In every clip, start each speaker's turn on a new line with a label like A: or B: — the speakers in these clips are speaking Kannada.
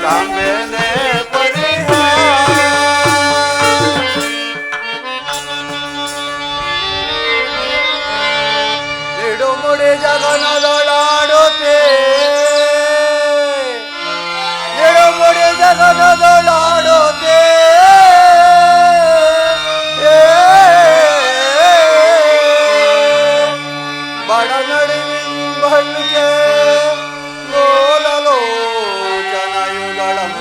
A: ಕಾಂಬೆನೆ ಪರಿಹ ನಿಡುಮುಡಿ ಜಗನದೊಳಾಡುತ್ತೆ ನಿಡುಮುಡಿ ಜಗನದೊಳಾಡುತ್ತೆ ಬಡ ನಡುವಿಂಬಳ್ಳಿಗೆ ಗೋಲಲೋ ಜನಯುಗಳಂ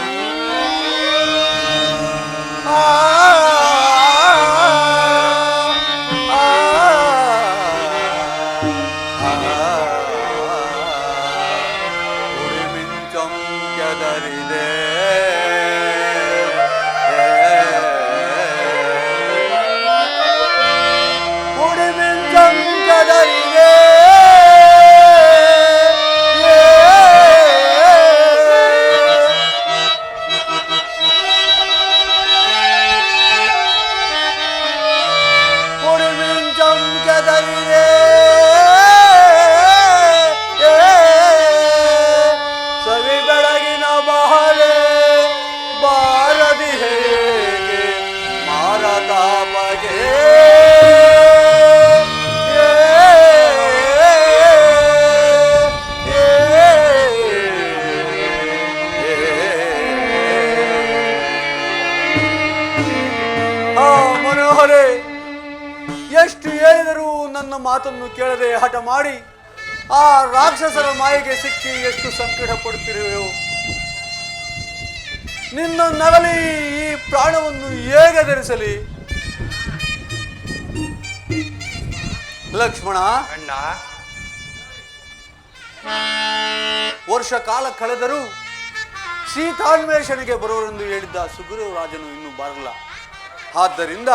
A: ಉರಿಮಿಂಚಂ ಕೆದರಿದೆ ಉರಿಮಿಂಚಂ ಕೆದರಿದೆ ಸವಿ ಬೆಳಗಿನ ಬಹಳೆ ಬಾರದಿ ಹೇಗೆ ಮಾರತಾಪಗೆ ಮನೋಹರೇ, ಎಷ್ಟು ಹೇಳಿದರೂ ನನ್ನ ಮಾತನ್ನು ಕೇಳದೆ ಹಠ ಮಾಡಿ ಆ ರಾಕ್ಷಸರ ಮಾಯೆಗೆ ಸಿಕ್ಕಿ ಎಷ್ಟು ಸಂಕಟ ಪಡುತ್ತಿರುವೆಯೋ. ನಿನ್ನ ನಗಲಿ ಈ ಪ್ರಾಣವನ್ನು ಹೇಗೆ ಧರಿಸಲಿ? ಲಕ್ಷ್ಮಣ
B: ಅಣ್ಣ,
A: ವರ್ಷ ಕಾಲ ಕಳೆದರೂ ಸೀತಾನ್ವೇಷಣೆಗೆ ಬರುವರೆಂದು ಹೇಳಿದ್ದ ಸುಗ್ರೀವ ರಾಜನು ಇನ್ನೂ ಬರಲ್ಲ. ಆದ್ದರಿಂದ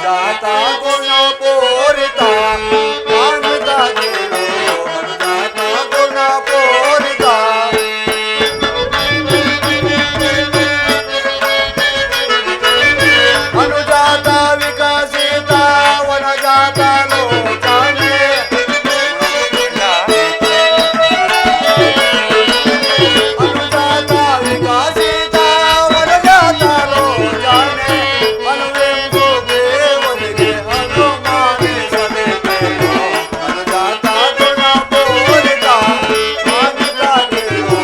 A: ಜಾತ ಗುಣ ಪೂರಿತ ಮಾನುತ ಕೇಳು ಜಾತ ಗುಣ ಪೂರಿತ ಅನುಜಾತ ವಿಕಸಿತ ವನಜಾತ ಲೋಚನೆ ಅನುಜಾತ ವಿಕಸಿತ ವನಜಾತ ಲೋಚನೆ ಅನುವೆಂದು ದೇವನಿಗೆ ಅನುಮಾನಿಸದೆ ಕೇಳು ಅನುಜಾತ ಗುಣ ಪೂರಿತ ಮಾನುತ ಕೇಳು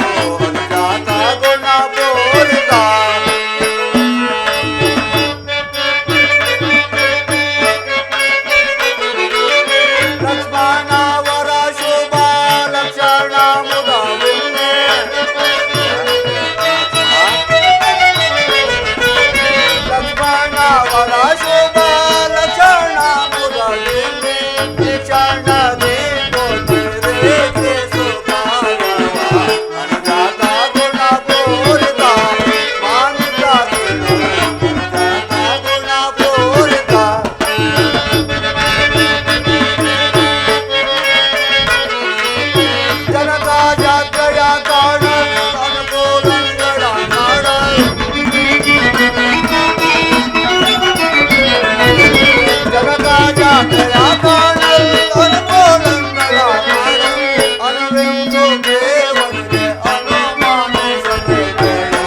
A: ಅನುಜಾತ ಗುಣ ಪೂರಿತ ಲಕ್ಷ್ಮಣ ವರ ಶುಭ ಲಕ್ಷಣ ಮುದವಿನ್ನೆ ಲಕ್ಷ್ಮಣ ವರ ಶುಭ ಲಕ್ಷಣ ಮುದವಿನ್ನೆ ಕ್ಷಣದಿ ಗೋಚರೇಕೆ ಸುಖಾಯವ ಅನುಜಾತ ಗುಣ ಪೂರಿತ ಮಾನುತ ಕೇಳು ಅನುಜಾತ ಗುಣ ಪೂರಿತ ಜನಕ ಜಾತ್ರೆಯ ಕಾಣ ಅನುಕೂಲಂಗಳ ನಾಡ ಜನಕ ಜಾತ್ರೆಯ ಕಾಣ ಅನುಕೂಲಂಗಳ ನಾಡ ಅನುವೆಂದು ದೇವನಿಗೆ ಅನುಮಾನಿಸದೆ ಕೇಳು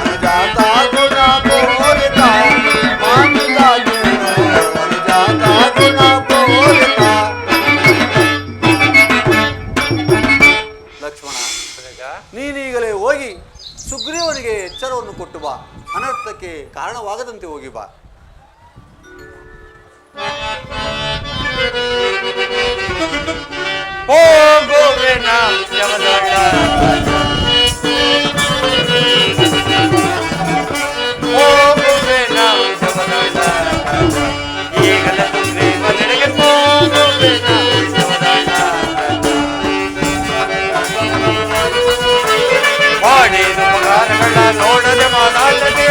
A: ಅನುಜಾತ ಗುಣ ಪೂರಿತ ಮಾನುತ ಕೇಳು ಅನುಜಾತ ಗುಣ ಪೂರಿತ ಲಕ್ಷ್ಮಣ, ನೀನೀಗಲೇ ಹೋಗಿ ಸುಗ್ರೀವನಿಗೆ ಎಚ್ಚರವನ್ನು ಕೊಟ್ಟು ಬಾ. ಅನರ್ಥಕ್ಕೆ ಕಾರಣವಾಗದಂತೆ ಹೋಗಿ ಬಾ.
B: ಹೋಗುವೆನ ಜಗದೊಡ್ಡ ಹೋಗುವೆನ ಜಗದೊಡ್ಡ ಈಗಲೇ ಸುಗ್ರೀವನೆಡೆಗೆ ಹೋಗುವೆನ ಜಗದೊಡ್ಡ ಮಾಡಿದ ಉಪಕಾರಗಳ ನೋಡದೆ ಮಾತಾಡದೆ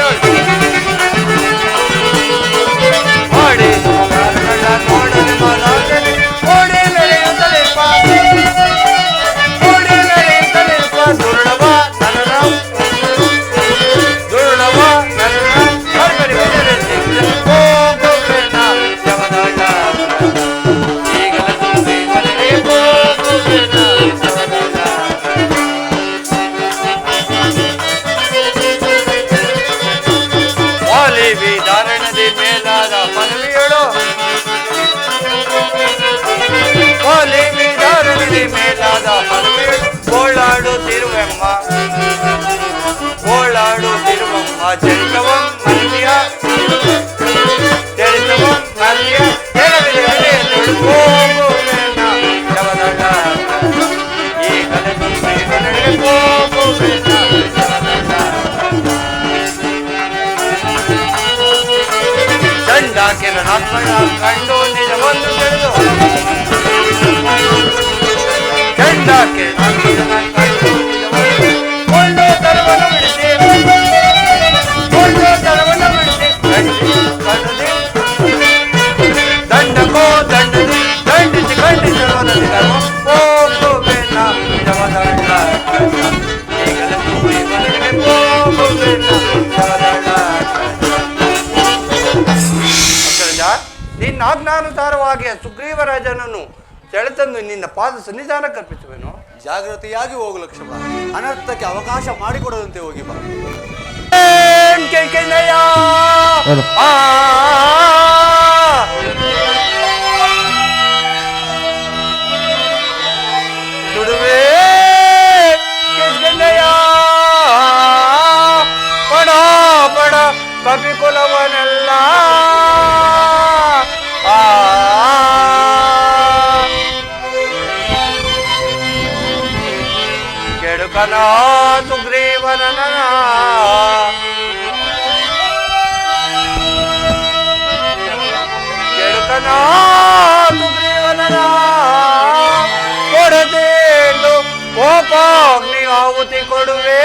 B: ಮಾಡಿದ ಉಪಕಾರಗಳ ನೋಡದೆ ಮಾತಾಡದೆ ಓಡಿ ನಡೆಯುತ್ತಲೇ ದುರ್ಲಭ ನರನಂ ದುರ್ಲಭ ನರನಂ ಹೋಗುವೆನ ಜಗದೊಡ್ಡ ಚರಿತವಂ ಮಲ್ಯ ಚರಿತವಂ ಮಲ್ಯ ಜಗವಿದರೆ ನುಡುಕೋಗುವೆನ ಜವದಳ್ಳ ಈ ಕಲೆದು ನಡೆಗೆ ಹೋಗುವೆನ ಜವದಳ್ಳ ದಂಡ ಕಿರಣಾತ್ಮಕ ಕಂಡು ನಿಜವನ್ನು ತಿಳಿದು ದಂಡ ಕಿರಣಾತ್ಮಕ ಕಂಡು ಒಳ್ಳೆ ತರವನ್ನು ಬಿಡಿಸಿ ಒಳ್ಳೆ ತರವನ್ನು ಬಿಡಿಸಿ ದಂಡಕೋ ದಂಡದಿ ದಂಡಿಸಿ ಖಂಡಿಸಿರುವುದನ್ನು ಹೋಗುವೆನ ಜವದಳ್ಳ ಈಗಲೇ ಮನೆಗೆ ಹೋಗುವೆನ ಜವದಳ್ಳ ನಿನ್ನ ಆಜ್ಞಾನುಸಾರವಾಗಿ ಸುಗ್ರೀವರಾಜನನ್ನು ಸೆಳೆತಂದು ನಿನ್ನ ಪಾದ ಸನ್ನಿಧಾನ ಕಲ್ಪಿಸುವೆನು.
A: ಜಾಗೃತಿಯಾಗಿ ಹೋಗು ಲಕ್ಷ್ಮಣ, ಅನರ್ಥಕ್ಕೆ ಅವಕಾಶ ಮಾಡಿಕೊಡದಂತೆ ಹೋಗಿ ಬಾ.
B: ಸುಡುವೆ ಪಡ ಪಡ ಕಪಿಕುಲವನೆಲ್ಲ ಕೆಡುಕನ ಸುಗ್ರೀವನನ ಕೆಡುಕನ ಸುಗ್ರೀವನನ ಕೊಡದೇನು ಕೋಪಾಗ್ನಿ ಆಹುತಿ ಕೊಡುವೆ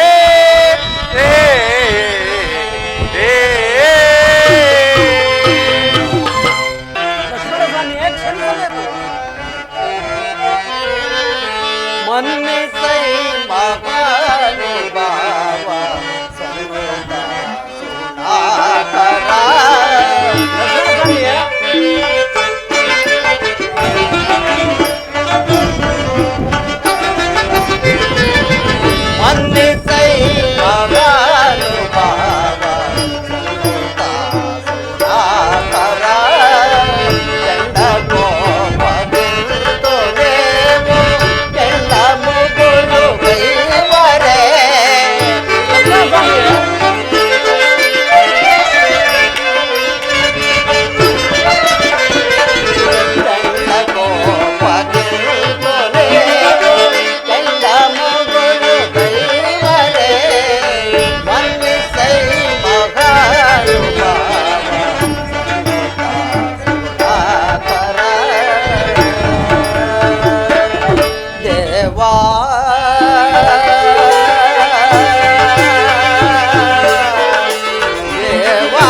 C: ಮನ್ನಿಸೈ ಮಗನು ಬಾವ ಸಂಗತ ಸುನಾಕರ ಮನ್ನಿಸೈ ಮಗನು ಬಾವ ಸಂಗತ ಸುನಾಕರ ಚಂಡ ಕೋಪದಿಂತೊಳೆವು ಕೆಂಡ ಮುಗುಳು ಕೈವರೆ ಚಂಡ ಕೋಪದಿಂತೊಳೆವು ಕೆಂಡ ಮುಗುಳು ಕೈವರೆ ಮನ್ನಿಸೈ ಮಗನು ಬಾವ ಸುಧಾಕರ ದೇವಾ ದೇವಾ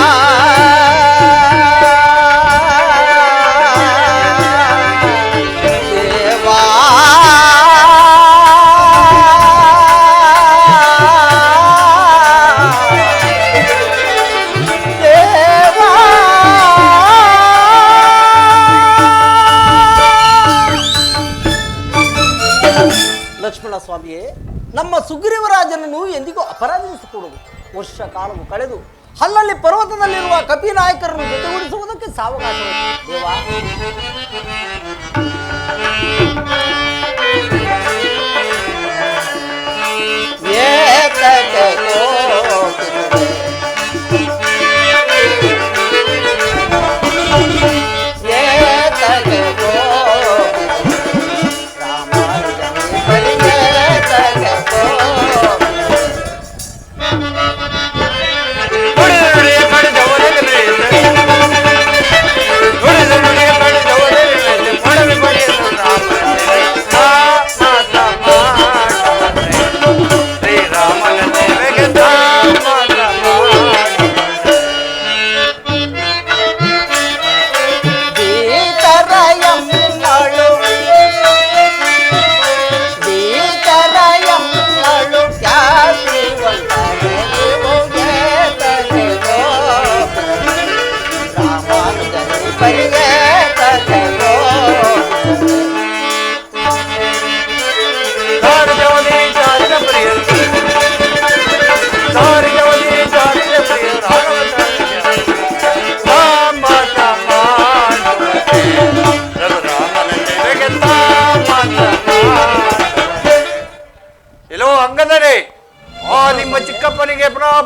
C: ದೇವಾ ಲಕ್ಷ್ಮಣ ಸ್ವಾಮಿಯೇ, ನಮ್ಮ ಸುಗ್ರೀವರಾಜನನ್ನು ಎಂದಿಗೂ ಅಪರಾಧಿಸಿಕೊಡುವುದು. ವರ್ಷ ಕಾಲವು ಕಳೆದು ಅಲ್ಲಲ್ಲಿ ಪರ್ವತದಲ್ಲಿರುವ ಕಪಿ ನಾಯಕರನ್ನು ಜೊತೆಗೂಡಿಸುವುದಕ್ಕೆ ಸಾವಕಾಶವಿದೆ ದೇವಾ. ಏತಕ್ಕೆ ಕೋಪಿಸುವೆ? ಏತಕ್ಕೆ ಕೋಪಿಸುವೆ? ರಾಮಾನುಜನಿಗೆ ಏತಕ್ಕೆ ಕೋಪಿಸುವೆ?
B: ನುಡಿದ ನುಡಿಯ ಕಡಿದವನಿಗೆ ನುಡಿದ ನುಡಿದ ನುಡಿಯ ಕಡಿದ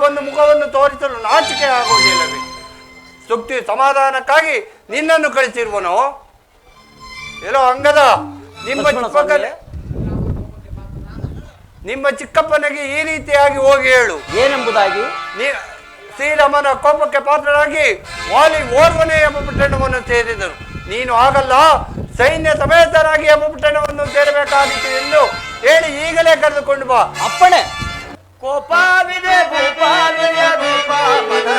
B: ಬಂದು ಮುಖವನ್ನು ತೋರಿಸಲು ನಾಚಿಕೆ ಆಗುವುದಿಲ್ಲವೇ? ಸುಕ್ತಿ ಸಮಾಧಾನಕ್ಕಾಗಿ ನಿನ್ನನ್ನು ಕಳಿಸಿರುವನು. ಎಲ್ಲೋ ಅಂಗದ, ನಿಮ್ಮ ಚಿಕ್ಕಪ್ಪನಿಗೆ ಈ ರೀತಿಯಾಗಿ ಹೋಗಿ ಹೇಳು.
C: ಏನೆಂಬುದಾಗಿ?
B: ಶ್ರೀರಾಮನ ಕೋಪಕ್ಕೆ ಪಾತ್ರರಾಗಿ ವಾಲಿ ಓರ್ವನೇ ಎಂಬ ಪಟ್ಟಣವನ್ನು ಸೇರಿದರು. ನೀನು ಆಗಲ್ಲ, ಸೈನ್ಯ ಸಮೇತರಾಗಿ ಎಂಬ ಪಟ್ಟಣವನ್ನು ಸೇರಬೇಕಾಗಿತ್ತು ಎಂದು ಹೇಳಿ ಈಗಲೇ ಕರೆದುಕೊಂಡು ಬಾ.
C: ಅಪ್ಪಣೆ. ಕೋಪವಿದೆ ಭೂಪಾಲಯ ಭೂಪಾಲನೆ.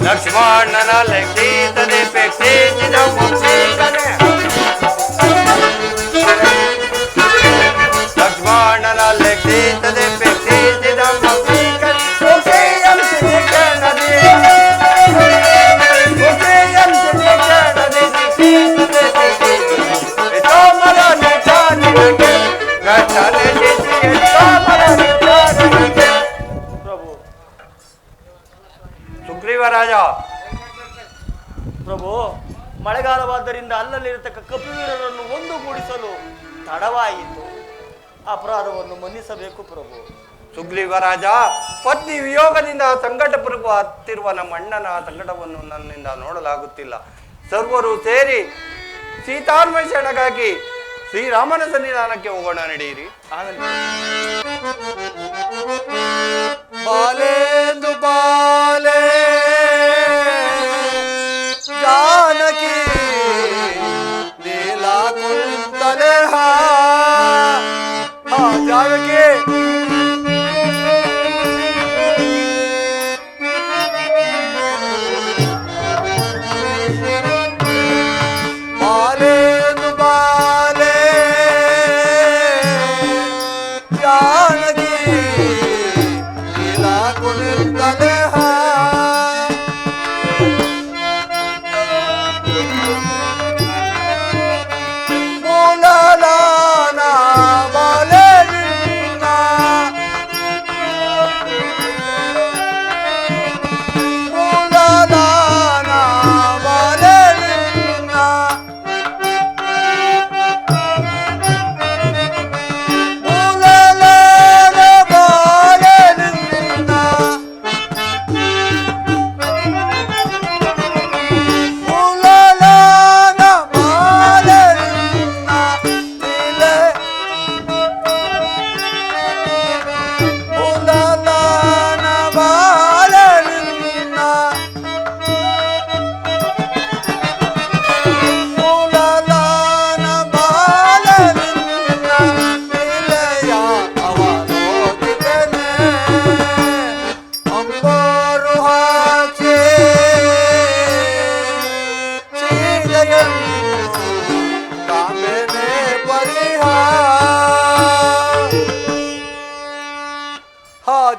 B: ಲಕ್ಷ್ಮಣನ ಲೆಕ್ಕಿಸದೆ ಪೆಕ್ಕಿಸಿದ ಮುಕ್ತಿಗನೆ. ಲಕ್ಷ್ಮಣನ ಲೆಕ್ಕಿಸದೆ ಪೆಕ್ಕಿಸಿದ ಮುಕ್ತಿಗನೆ. ಮುಖಿಯಂತೆ ಕಣದಿ ಸೋಮರ ನಿಜಾನಿಗೆ ಗಟ್ಟನೆ ಜಿತಿಗೆ ಸೋಮರ ನಿಜಾನಿಗೆ.
C: ಪ್ರಭು
B: ಸುಗ್ರೀವರಾಜ,
C: ಪ್ರಭು, ಮಳೆಗಾಲವಾದ್ದರಿಂದ ಅಲ್ಲಲ್ಲಿರತಕ್ಕ ಕಪಿವೀರರನ್ನು ಒಂದುಗೂಡಿಸಲು ತಡವಾಯಿತು. ಅಪರಾಧವನ್ನು ಮನ್ನಿಸಬೇಕು ಪ್ರಭು.
B: ಸುಗ್ರೀವರಾಜ, ಪತ್ನಿ ವಿಯೋಗದಿಂದ ಸಂಕಟಪೂರ್ವ ಹತ್ತಿರುವ ನಮ್ಮ ಅಣ್ಣನ ಸಂಕಟವನ್ನು ನನ್ನಿಂದ ನೋಡಲಾಗುತ್ತಿಲ್ಲ. ಸರ್ವರು ಸೇರಿ ಸೀತಾನ್ವೇಷಣೆಗಾಗಿ ಶ್ರೀರಾಮನ ಸನ್ನಿಧಾನಕ್ಕೆ ಹೋಗೋಣ, ನಡೆಯಿರಿ.
A: ಬಾಲೆಂದು ಬಾಲೆ ಜಾನಕಿ ನೀಲ ಕುಂತಲೆ ಜಾನಕಿ ಬಾಲೆಂದು ಬಾಲೆ ಜಾನಕಿ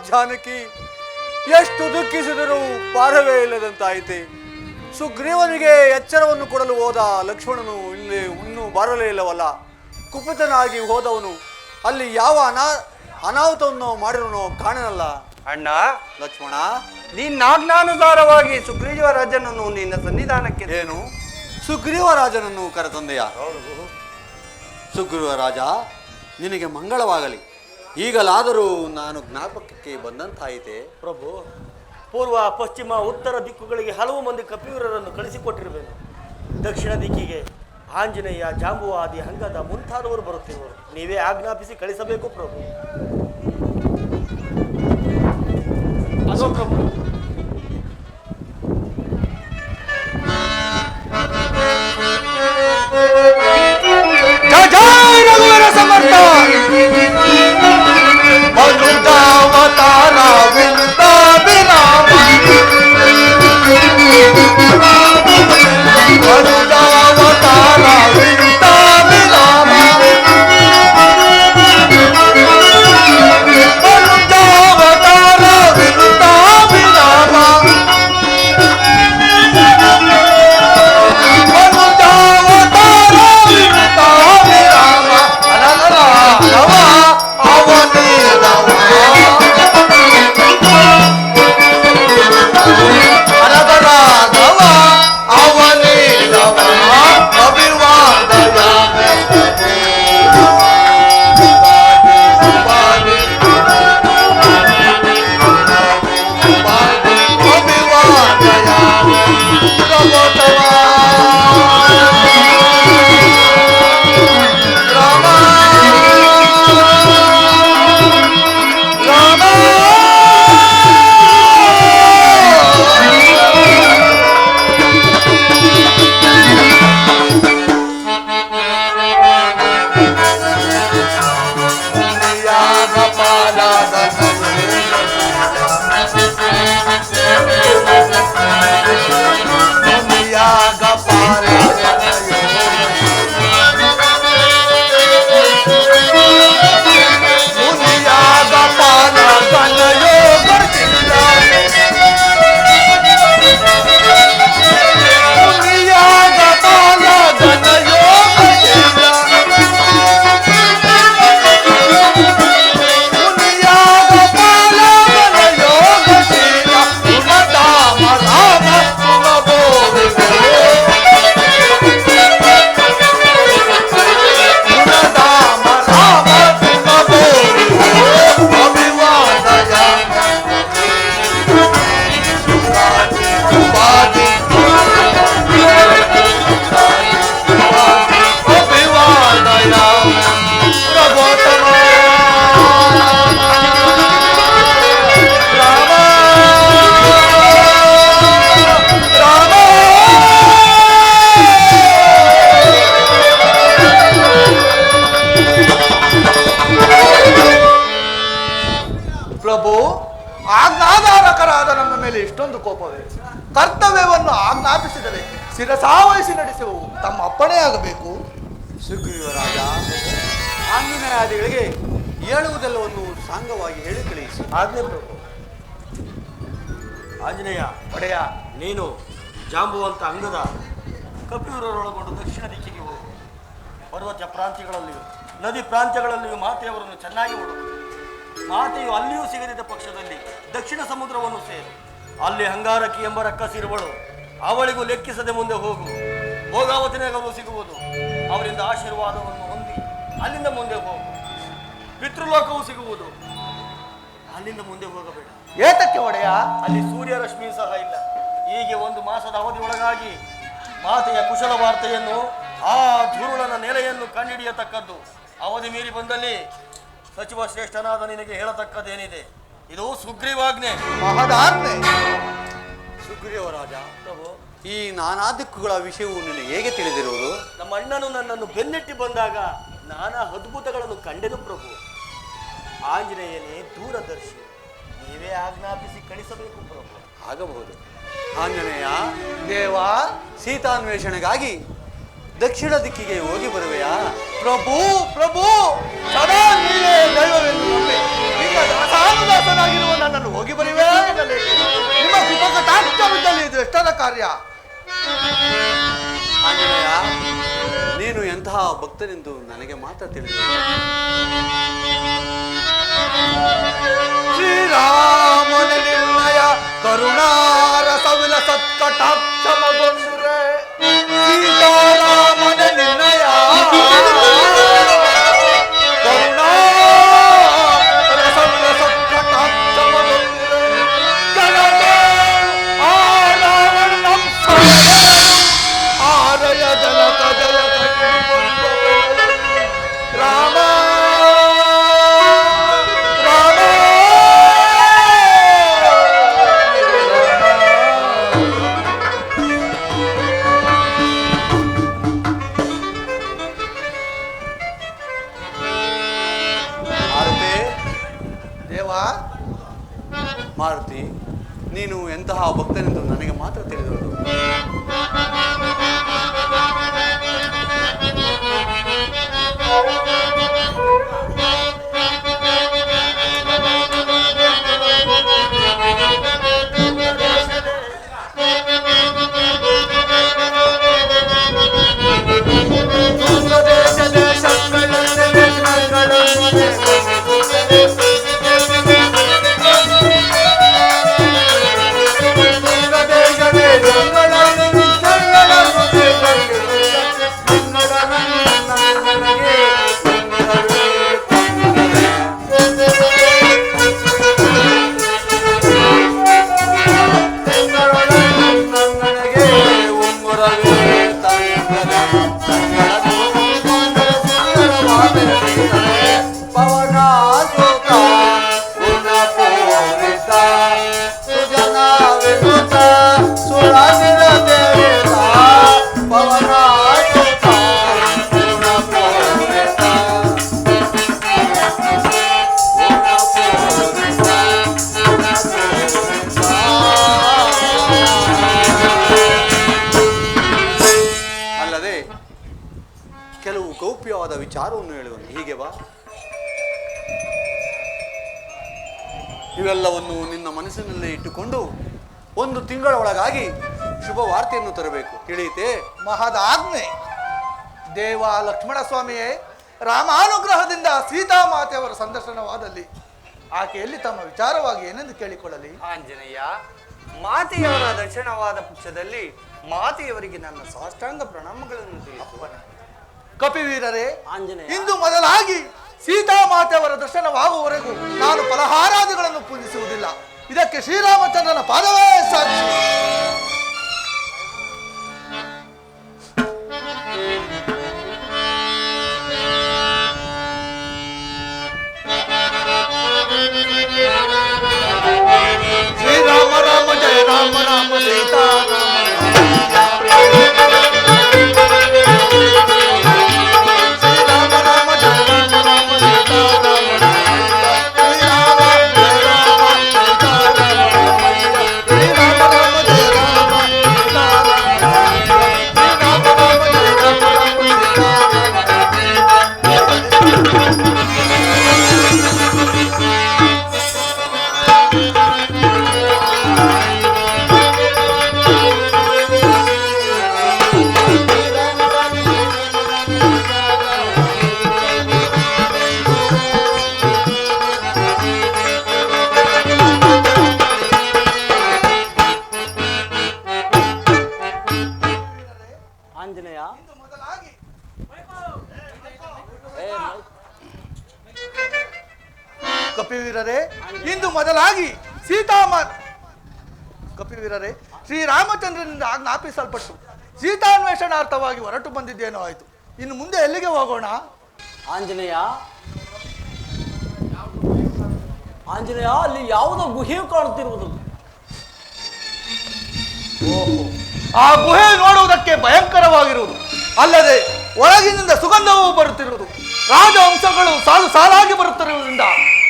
A: ಜಾನಕಿ ಎಷ್ಟು ದುಃಖಿಸಿದರೂ ಪಾರವೇ ಇಲ್ಲದಂತಾಯಿತೆ. ಸುಗ್ರೀವನಿಗೆ ಎಚ್ಚರವನ್ನು ಕೊಡಲು ಹೋದ ಲಕ್ಷ್ಮಣನು ಇನ್ನೂ ಬರಲೇ ಇಲ್ಲವಲ್ಲ. ಕುಪಿತನಾಗಿ ಹೋದವನು ಅಲ್ಲಿ ಯಾವ ಅನಾಹುತವನ್ನು ಮಾಡಿರೋನೋ ಕಾಣನಲ್ಲ.
B: ಅಣ್ಣ
A: ಲಕ್ಷ್ಮಣ,
B: ನಿನ್ನಾಜ್ಞಾನುಸಾರವಾಗಿ ಸುಗ್ರೀವ ರಾಜನನ್ನು ನಿನ್ನ ಸನ್ನಿಧಾನಕ್ಕೆ
A: ಏನು ಸುಗ್ರೀವ ರಾಜನನ್ನು ಕರೆತಂದೆಯ? ಸುಗ್ರೀವ ರಾಜ, ನಿನಗೆ ಮಂಗಳವಾಗಲಿ. ಈಗಲಾದರೂ ನಾನು ಜ್ಞಾಪಕಕ್ಕೆ ಬಂದಂತಾಯಿತೆ.
C: ಪ್ರಭು, ಪೂರ್ವ ಪಶ್ಚಿಮ ಉತ್ತರ ದಿಕ್ಕುಗಳಿಗೆ ಹಲವು ಮಂದಿ ಕಪಿವೀರರನ್ನು ಕಳಿಸಿಕೊಟ್ಟಿರಬೇಕು. ದಕ್ಷಿಣ ದಿಕ್ಕಿಗೆ ಆಂಜನೇಯ, ಜಾಂಬುವಾದಿ, ಅಂಗದ ಮುಂತಾದವರು ಬರುತ್ತಿರುವರು. ನೀವೇ ಆಜ್ಞಾಪಿಸಿ ಕಳಿಸಬೇಕು ಪ್ರಭು. ಅದೋ ಪ್ರಭು.
B: ಜಯ ರಘುವರ ಸಮರ್ಥ ಮನುಜಾವತಾರ ವಿಂದ ವಿರಾಮ ಮನುಜಾವತಾರ ವಿಂದ ವಿರಾಮ ಮನುಜಾವತಾರ ವಿಂದ ವಿರಾಮ
D: ಕರ್ತವ್ಯವನ್ನು ಆಜ್ಞಾಪಿಸಿದರೆ ಶಿರಸಾವಹಿಸಿ ನಡೆಸುವು ತಮ್ಮ ಅಪ್ಪಣೆಯಾಗಬೇಕು.
A: ಸುಗ್ರೀವ ರಾಜ, ಆಂಜನೇಯಾದಿಗಳಿಗೆ ಹೇಳುವುದೆಲ್ಲವನ್ನು ಸಾಂಗವಾಗಿ ಹೇಳಿ ಕಳುಹಿಸಿ.
C: ಆಜ್ಞೆ ಪ್ರಭು. ಆಂಜನೇಯ ಒಡೆಯ, ನೀನು ಜಾಂಬುವಂತ ಅಂಗದ ಕಪಿವೀರರೊಳಗೊಂಡು ದಕ್ಷಿಣ ದಿಕ್ಕಿಗೆ ಹೋಗು. ಪರ್ವತ ಪ್ರಾಂತ್ಯಗಳಲ್ಲಿಯೂ ನದಿ ಪ್ರಾಂತ್ಯಗಳಲ್ಲಿಯೂ ಮಾತೆಯವರನ್ನು ಚೆನ್ನಾಗಿ ಹುಡುಕು. ಮಾತೆಯು ಅಲ್ಲಿಯೂ ಸಿಗದಿದ್ದ ಪಕ್ಷದಲ್ಲಿ ದಕ್ಷಿಣ ಸಮುದ್ರವನ್ನು ಸೇರು. ಅಲ್ಲಿ ಅಂಗಾರಕಿ ಎಂಬ ರಕ್ಕಸಿರುವಳು. ಅವಳಿಗೂ ಲೆಕ್ಕಿಸದೆ ಮುಂದೆ ಹೋಗು. ಭೋಗಾವತಿನಗರು ಸಿಗುವುದು. ಅವರಿಂದ ಆಶೀರ್ವಾದವನ್ನು ಹೊಂದಿ ಅಲ್ಲಿಂದ ಮುಂದೆ ಹೋಗು. ಪಿತೃಲೋಕವು ಸಿಗುವುದು. ಅಲ್ಲಿಂದ ಮುಂದೆ ಹೋಗಬೇಡ.
D: ಏತಕ್ಕೆ ಒಡೆಯ?
C: ಅಲ್ಲಿ ಸೂರ್ಯ ರಶ್ಮಿ ಸಹ ಇಲ್ಲ. ಹೀಗೆ 1 ಮಾಸದ ಅವಧಿಯೊಳಗಾಗಿ ಮಾತೆಯ ಕುಶಲ ವಾರ್ತೆಯನ್ನು, ಆ ಧುರುಳನ ನೆಲೆಯನ್ನು ಕಂಡುಹಿಡಿಯತಕ್ಕದ್ದು. ಅವಧಿ ಮೀರಿ ಬಂದಲ್ಲಿ ಸಚಿವ ಶ್ರೇಷ್ಠನಾದ ನಿನಗೆ ಹೇಳತಕ್ಕದ್ದೇನಿದೆ. ಇದು ಸುಗ್ರೀವಾಜ್ಞೆ.
D: ಮಹದಾಜ್ಞೆ.
A: ಸುಗ್ರೀವ ರಾಜ, ಈ ನಾನಾ ದಿಕ್ಕುಗಳ ವಿಷಯವು ನಿನಗೆ ಹೇಗೆ ತಿಳಿದಿರುವುದು?
C: ನಮ್ಮ ಅಣ್ಣನು ನನ್ನನ್ನು ಬೆನ್ನೆಟ್ಟಿ ಬಂದಾಗ ನಾನಾ ಅದ್ಭುತಗಳನ್ನು ಕಂಡೆನು ಪ್ರಭು. ಆಂಜನೇಯನೇ ದೂರದರ್ಶಿ, ನೀವೇ ಆಜ್ಞಾಪಿಸಿ ಕಳಿಸಬೇಕು ಪ್ರಭು.
A: ಆಗಬಹುದು. ಆಂಜನೇಯ
D: ದೇವ,
A: ಸೀತಾನ್ವೇಷಣೆಗಾಗಿ ದಕ್ಷಿಣ ದಿಕ್ಕಿಗೆ ಹೋಗಿ ಬರುವೆಯಾ?
D: ಪ್ರಭು ಪ್ರಭು, ಸದಾ ನೀವೇ ದೈವವೆಂದು ನಂಬಿ ನಿಮ್ಮ ದಾಸಾನುದಾಸನಾಗಿರುವ ನನ್ನನ್ನು ಹೋಗಿ ಬರುವೆ ಎನ್ನಲೇಕೆ? ನಿಮ್ಮ ಕೃಪಕಟಾಕ್ಷವಿದ್ದಲ್ಲಿ ಇದು ಎಷ್ಟರ ಕಾರ್ಯ.
A: ಆಂಜನೇಯ, ನೀನು ಎಂತಹ ಭಕ್ತನೆಂದು ನನಗೆ ಮಾತ್ರ ತಿಳಿದಿದೆ.
D: ಶ್ರೀರಾಮನ ನಿರ್ಣಯ ಕರುಣಾರಸವಿಲ ಸತ್ಕಟಾಕ್ಷಮಗೊಂಡಿರೆ ಸೀತಾರಾಮನ ನಿರ್ಣಯ ಕರುಣಾರಸವಿಲ ಸತ್ಕಟಾಕ್ಷಮಗೊಂಡಿರೆ ಜನನೇ ಆ ರಾವಣಂ ಆರಯ ಜನಕ ಜಯ ರಾಮ
A: ಮಾರುತಿ, ನೀನು ಎಂತಹ ಭಕ್ತನೆಂದು ನನಗೆ ಮಾತ್ರ ತಿಳಿದಿರುವುದು. ಕೆಲವು ಗೌಪ್ಯವಾದ ವಿಚಾರವನ್ನು ಹೇಳುವನು. ಹೀಗೆ ಬಾ. ಇವೆಲ್ಲವನ್ನು ನಿನ್ನ ಮನಸ್ಸಿನಲ್ಲಿ ಇಟ್ಟುಕೊಂಡು 1 ತಿಂಗಳ ಒಳಗಾಗಿ ಶುಭ ವಾರ್ತೆಯನ್ನು ತರಬೇಕು. ತಿಳಿಯಿತೆ?
D: ಮಹದಾಜ್ಞೆ. ದೇವ ಲಕ್ಷ್ಮಣ ಸ್ವಾಮಿಯೇ, ರಾಮಾನುಗ್ರಹದಿಂದ ಸೀತಾಮಾತೆಯವರ ಸಂದರ್ಶನವಾದಲ್ಲಿ ಆಕೆಯಲ್ಲಿ ತಮ್ಮ ವಿಚಾರವಾಗಿ ಏನೆಂದು ಕೇಳಿಕೊಳ್ಳಲಿ?
B: ಆಂಜನೇಯ, ಮಾತೆಯವರ ದರ್ಶನವಾದ ಪಕ್ಷದಲ್ಲಿ ಮಾತೆಯವರಿಗೆ ನನ್ನ ಸಾಷ್ಟಾಂಗ ಪ್ರಣಾಮಗಳನ್ನು ತಿಳಿಸುವ.
D: ಕಪಿವೀರರೇ,
B: ಆಂಜನೇಯ,
D: ಇಂದು ಮೊದಲಾಗಿ ಸೀತಾಮಾತೆಯವರ ದರ್ಶನವಾಗುವವರೆಗೂ ನಾನು ಫಲಹಾರಾದಿಗಳನ್ನು ಪೂಜಿಸುವುದಿಲ್ಲ. ಇದಕ್ಕೆ ಶ್ರೀರಾಮಚಂದ್ರನ ಪಾದವೇ ಸಾಕ್ಷಿ. ಶ್ರೀರಾಮ ರಾಮ ಜಯ ರಾಮ ರಾಮ ಸೀತಾರಾಮ ಕಪಿವೀರರೇ, ಇಂದು ಮೊದಲಾಗಿ ಕಪಿವೀರರೇ, ಶ್ರೀರಾಮಚಂದ್ರನಿಂದ ಆಜ್ಞಾಪಿಸಲ್ಪಟ್ಟು ಸೀತಾನ್ವೇಷಣಾರ್ಥವಾಗಿ ಹೊರಟು ಬಂದಿದ್ದೇನೋ ಆಯ್ತು. ಇನ್ನು ಮುಂದೆ ಎಲ್ಲಿಗೆ ಹೋಗೋಣ?
E: ಆಂಜನೇಯ, ಅಲ್ಲಿ ಯಾವುದೋ ಗುಹೆ ಕಾಣುತ್ತಿರುವುದು.
D: ಓಹೋ, ಆ ಗುಹೆ ನೋಡುವುದಕ್ಕೆ ಭಯಂಕರವಾಗಿರುವುದು ಅಲ್ಲದೆ ಒಳಗಿನಿಂದ ಸುಗಂಧವೂ ಬರುತ್ತಿರುವುದು. ರಾಜವಂಶಗಳು ಸಾಲು ಸಾಲಾಗಿ ಬರುತ್ತಿರುವುದರಿಂದ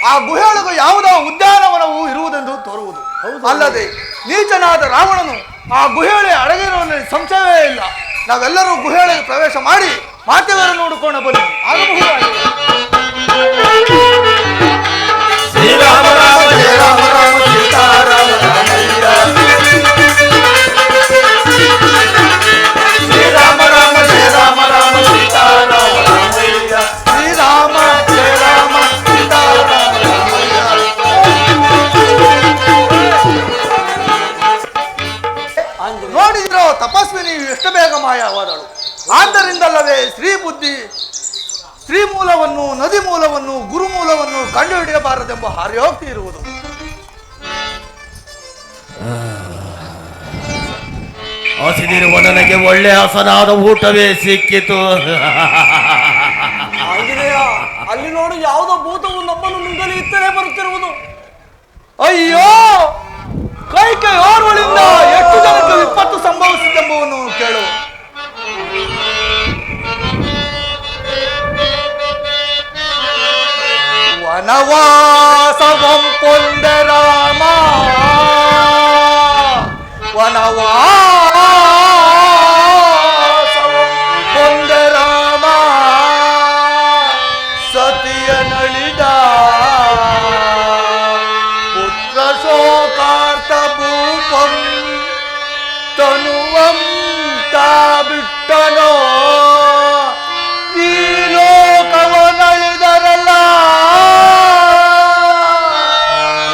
D: ಆ ಗುಹೆಯೊಳಗೆ ಯಾವುದೋ ಉದ್ಯಾನವನವೂ ಇರುವುದೆಂದು ತೋರುವುದು. ಅಲ್ಲದೆ ನೀಚನಾದ ರಾವಣನು ಆ ಗುಹೆಯೊಳಗೆ ಅಡಗಿರುವುದರಲ್ಲಿ ಸಂಶಯವೇ ಇಲ್ಲ. ನಾವೆಲ್ಲರೂ ಗುಹೆಯೊಳಗೆ ಪ್ರವೇಶ ಮಾಡಿ ಮಾತೆಯವರನ್ನು ನೋಡಿಕೊಂಡು ಬನ್ನಿ. ಆಗಬಹುದು.
C: ಶ್ರೀರಾಮ ರಾಮ ಜಯ ರಾಮ ರಾಮ ಸೀತಾರಾಮ ರಾಮಯ್ಯ.
D: ಮಾಯವಾದಳು. ಆದ್ದರಿಂದಲ್ಲವೇ ಸ್ತ್ರೀ ಮೂಲವನ್ನು, ನದಿ ಮೂಲವನ್ನು, ಗುರು ಮೂಲವನ್ನು ಕಂಡುಹಿಡಿಯಬಾರದೆಂಬ ಹರಿಯೋಕ್ತಿ ಇರುವುದು.
C: ಹಸಿದಿರುವ ನನಗೆ ಒಳ್ಳೆ ಹಸನಾದ ಊಟವೇ ಸಿಕ್ಕಿತು.
E: ಆಂಜನೇಯ, ಅಲ್ಲಿ ನೋಡು, ಯಾವುದೋ ಭೂತವು ನಮ್ಮನ್ನು ನುಂಗಲಿ ಇತ್ತಲೇ ಬರುತ್ತಿರುವುದು.
D: ಅಯ್ಯೋ, ಓರ್ವಳಿಂದ ಎಷ್ಟು ಜನಕ್ಕೆ ವಿಪತ್ತು ಸಂಭವಿಸಿದೆಂಬುವನ್ನು ಕೇಳು. ವನವಾಸವಂ ಪೊಂದ ರಾಮ, ವನವಾಸವಂ ಪೊಂದ ರಾಮ, ಸತಿಯ ನಳಿದ ಪುತ್ರ ಶೋಕಾರ್ಥ ಭೂಪಂ ತನುವಂ ತಾ ಬಿಟ್ಟನೋ, ಈ ಲೋಕವನಳಿದರಲ್ಲ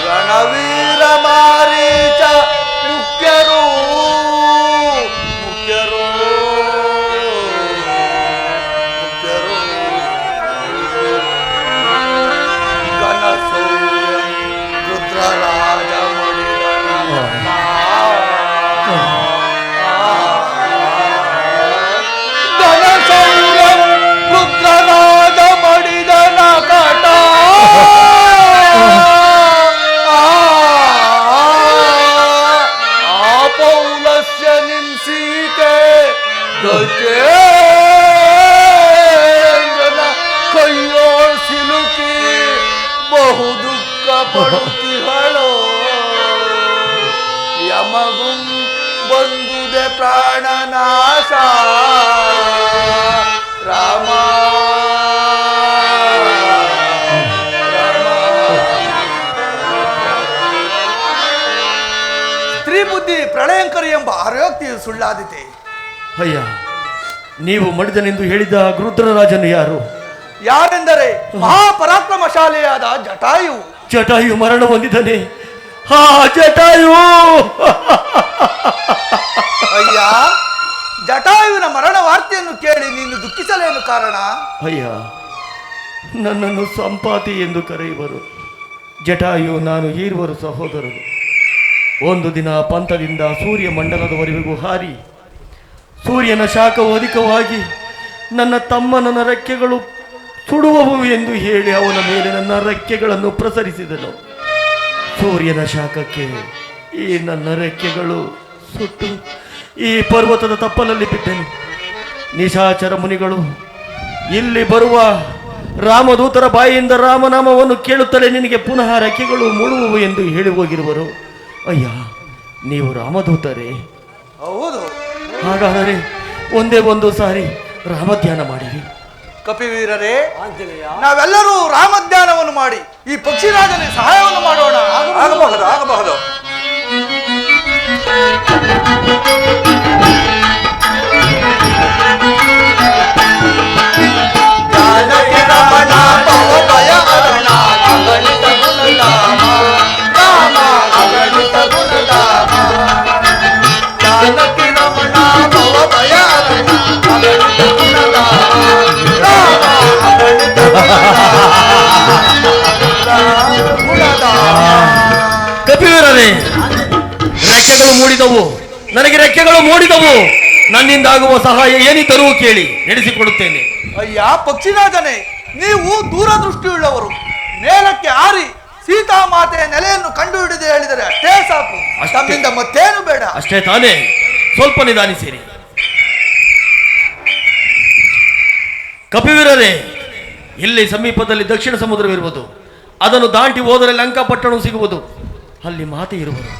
D: ರಣವೀರ ಮಾರೀಚ ಮುಖ್ಯರು ಮುಖ್ಯರು ಮುಖ್ಯರು ಗಣಸೂರ್ಯ ರುದ್ರರಾಜ ಗಣಸೌರಂ ರುದ್ರರಾಜ ಮಡಿದನ ಕಟ, ಪೌಲಸ್ಯ ನಿಂಸೀತೆ ಗಜೇಂದ್ರನ ಕೈಯೋಳ್ ಸಿಲುಕಿ ಬಹು ದುಃಖ ಪಡುತ್ತಿಹಳೋ, ಯಮಗುಂ ಬಂದುದೆ ಪ್ರಾಣನಾಶ ರಾಮ ಸ್ತ್ರೀ ಬುದ್ಧಿ ಪ್ರಳಯಂಕರಿ ಎಂಬ ಆರೋಕ್ತಿಯು ಸುಳ್ಳಾದಿತೆ.
C: ಅಯ್ಯ, ನೀವು ಮಡಿದನೆಂದು ಹೇಳಿದ ರುದ್ರರಾಜನು ಯಾರು?
D: ಯಾರೆಂದರೆ ಮಹಾಪರಾಕ್ರಮಶಾಲಿಯಾದ ಜಟಾಯು.
C: ಜಟಾಯು ಮರಣ ಹೊಂದಿದ್ದಾನೆ. ಹಾ, ಜಟಾಯು.
D: ಅಯ್ಯ, ಜಟಾಯುವಿನ ಮರಣ ವಾರ್ತೆಯನ್ನು ಕೇಳಿ ನೀನು ದುಃಖಿಸಲೇನು ಕಾರಣ?
C: ಅಯ್ಯ, ನನ್ನನ್ನು ಸಂಪಾತಿ ಎಂದು ಕರೆಯುವರು. ಜಟಾಯು ನಾನು ಈರುವರು ಸಹೋದರರು. ಒಂದು ದಿನ ಪಂಥದಿಂದ ಸೂರ್ಯ ಮಂಡಲದವರೆಗೂ ಹಾರಿ ಸೂರ್ಯನ ಶಾಖವು ಅಧಿಕವಾಗಿ ನನ್ನ ತಮ್ಮನ ರೆಕ್ಕೆಗಳು ಸುಡುವವು ಎಂದು ಹೇಳಿ ಅವನ ಮೇಲೆ ನನ್ನ ರೆಕ್ಕೆಗಳನ್ನು ಪ್ರಸರಿಸಿದನು. ಸೂರ್ಯನ ಶಾಖಕ್ಕೆ ಈ ನನ್ನ ರೆಕ್ಕೆಗಳು ಸುಟ್ಟು ಈ ಪರ್ವತದ ತಪ್ಪಲಲ್ಲಿ ಬಿದ್ದೆನು. ನಿಶಾಚರ ಮುನಿಗಳು ಇಲ್ಲಿ ಬರುವ ರಾಮದೂತರ ಬಾಯಿಯಿಂದ ರಾಮನಾಮವನ್ನು ಕೇಳುತ್ತಲೇ ನಿನಗೆ ಪುನಃ ರೆಕ್ಕೆಗಳು ಮೂಡುವವು ಎಂದು ಹೇಳಿ ಹೋಗಿರುವರು. ಅಯ್ಯ, ನೀವು ರಾಮದೂತರೇ?
D: ಹೌದು.
C: ಹಾಗಾದರೆ ಒಂದೇ ಒಂದು ಸಾರಿ ರಾಮಧ್ಯಾನ ಮಾಡಿರಿ.
D: ಕಪಿವೀರರೇ,
E: ಆಂಜನೇಯ,
D: ನಾವೆಲ್ಲರೂ ರಾಮಧ್ಯಾನವನ್ನು ಮಾಡಿ ಈ ಪಕ್ಷಿರಾಜನಿಗೆ ಸಹಾಯವನ್ನು ಮಾಡೋಣ.
B: ಆಗಬಹುದು ಆಗಬಹುದು.
D: ಜಾನಕಿ ರಮಣ ಭವ ಭಯ ಹರಣ, ಅಗಣಿತ ಗುಣಧಾಮ ರಾಮ, ಅಗಣಿತ ಗುಣಧಾಮ. ಜಾನಕಿ ರಮಣ ಭವ ಭಯ ಹರಣ, ಅಗಣಿತ ಗುಣಧಾಮ ರಾಮ, ಅಗಣಿತ ಗುಣಧಾಮ.
C: ಕಪಿವೀರರೇ, ರೆಕ್ಕೆಗಳು ಮೂಡಿದವು, ನನಗೆ ರೆಕ್ಕೆಗಳು ಮೂಡಿದವು. ನನ್ನಿಂದಾಗುವ ಸಹಾಯ ಏನಿದ್ದರೂ ಕೇಳಿ, ನಡೆಸಿಕೊಡುತ್ತೇನೆ.
D: ಅಯ್ಯ ಪಕ್ಷಿರಾಜನೇ, ನೀವು ದೂರದೃಷ್ಟಿಯುಳ್ಳವರು. ಮೇಲಕ್ಕೆ ಹಾರಿ ಸೀತಾಮಾತೆಯ ನೆಲೆಯನ್ನು ಕಂಡುಹಿಡಿದು ಹೇಳಿದರೆ ಅಷ್ಟೇ ಸಾಕು.
C: ಅಷ್ಟೇ.
D: ತಮ್ಮಿಂದ ಮತ್ತೇನು ಬೇಡ.
C: ಅಷ್ಟೇ ತಾನೇ? ಸ್ವಲ್ಪ ನಿಧಾನಿಸಿರಿ. ಕಪಿವೀರರೇ, ಇಲ್ಲಿ ಸಮೀಪದಲ್ಲಿ ದಕ್ಷಿಣ ಸಮುದ್ರವಿರುವುದು. ಅದನ್ನು ದಾಟಿ ಹೋದರೆ ಲಂಕಾಪಟ್ಟಣ ಸಿಗುವುದು. ಅಲ್ಲಿ ಮಾತೆ ಇರುವುದು.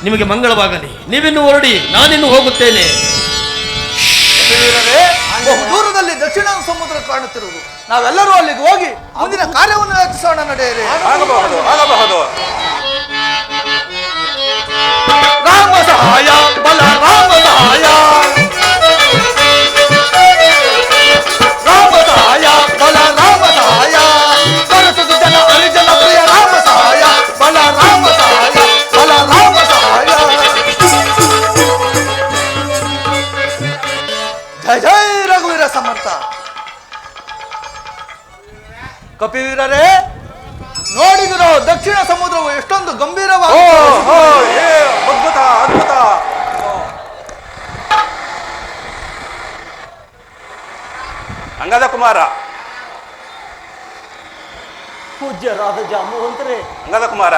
C: ನಿಮಗೆ ಮಂಗಳವಾಗಲಿ. ನೀವಿನ್ನು ಹೊರಡಿ, ನಾನಿನ್ನು ಹೋಗುತ್ತೇನೆ.
D: ಕಪಿವೀರರೇ, ಬಹು ದೂರದಲ್ಲಿ ದಕ್ಷಿಣ ಸಮುದ್ರ ಕಾಣುತ್ತಿರುವುದು. ನಾವೆಲ್ಲರೂ ಅಲ್ಲಿಗೆ ಹೋಗಿ ಮುಂದಿನ ಕಾರ್ಯವನ್ನು ಯೋಚಿಸೋಣ. ನಡೆಯಿರಿ.
B: ಆಗಬಹುದು ಆಗಬಹುದು.
D: ರಾಮ ಸಹಾಯ, ಬಲ ರಾಮ ಸಹಾಯ, ರಾಮ ಸಹಾಯ, ಬಲ ರಾಮ ಸಹಾಯ, ಸರಸದ ಜನ ಹರಿಜನ ಪ್ರಿಯ ರಾಮ ಸಹಾಯ, ಬಲ ರಾಮ ಸಹಾಯ, ಬಲ ರಾಮ ಸಹಾಯ. ಕಪಿವೀರರೇ, ನೋಡಿದಿರೋ ದಕ್ಷಿಣ ಸಮುದ್ರವು ಎಷ್ಟೊಂದು
F: ಓ
D: ಗಂಭೀರವಾಗಿ
F: ಓ, ಏ ಅದ್ಭುತ ಅದ್ಭುತ. ಅಂಗದ ಕುಮಾರ,
E: ಪೂಜ್ಯರಾದ ಜಾಂಬವಂತರೇ,
F: ಅಂಗದ ಕುಮಾರ,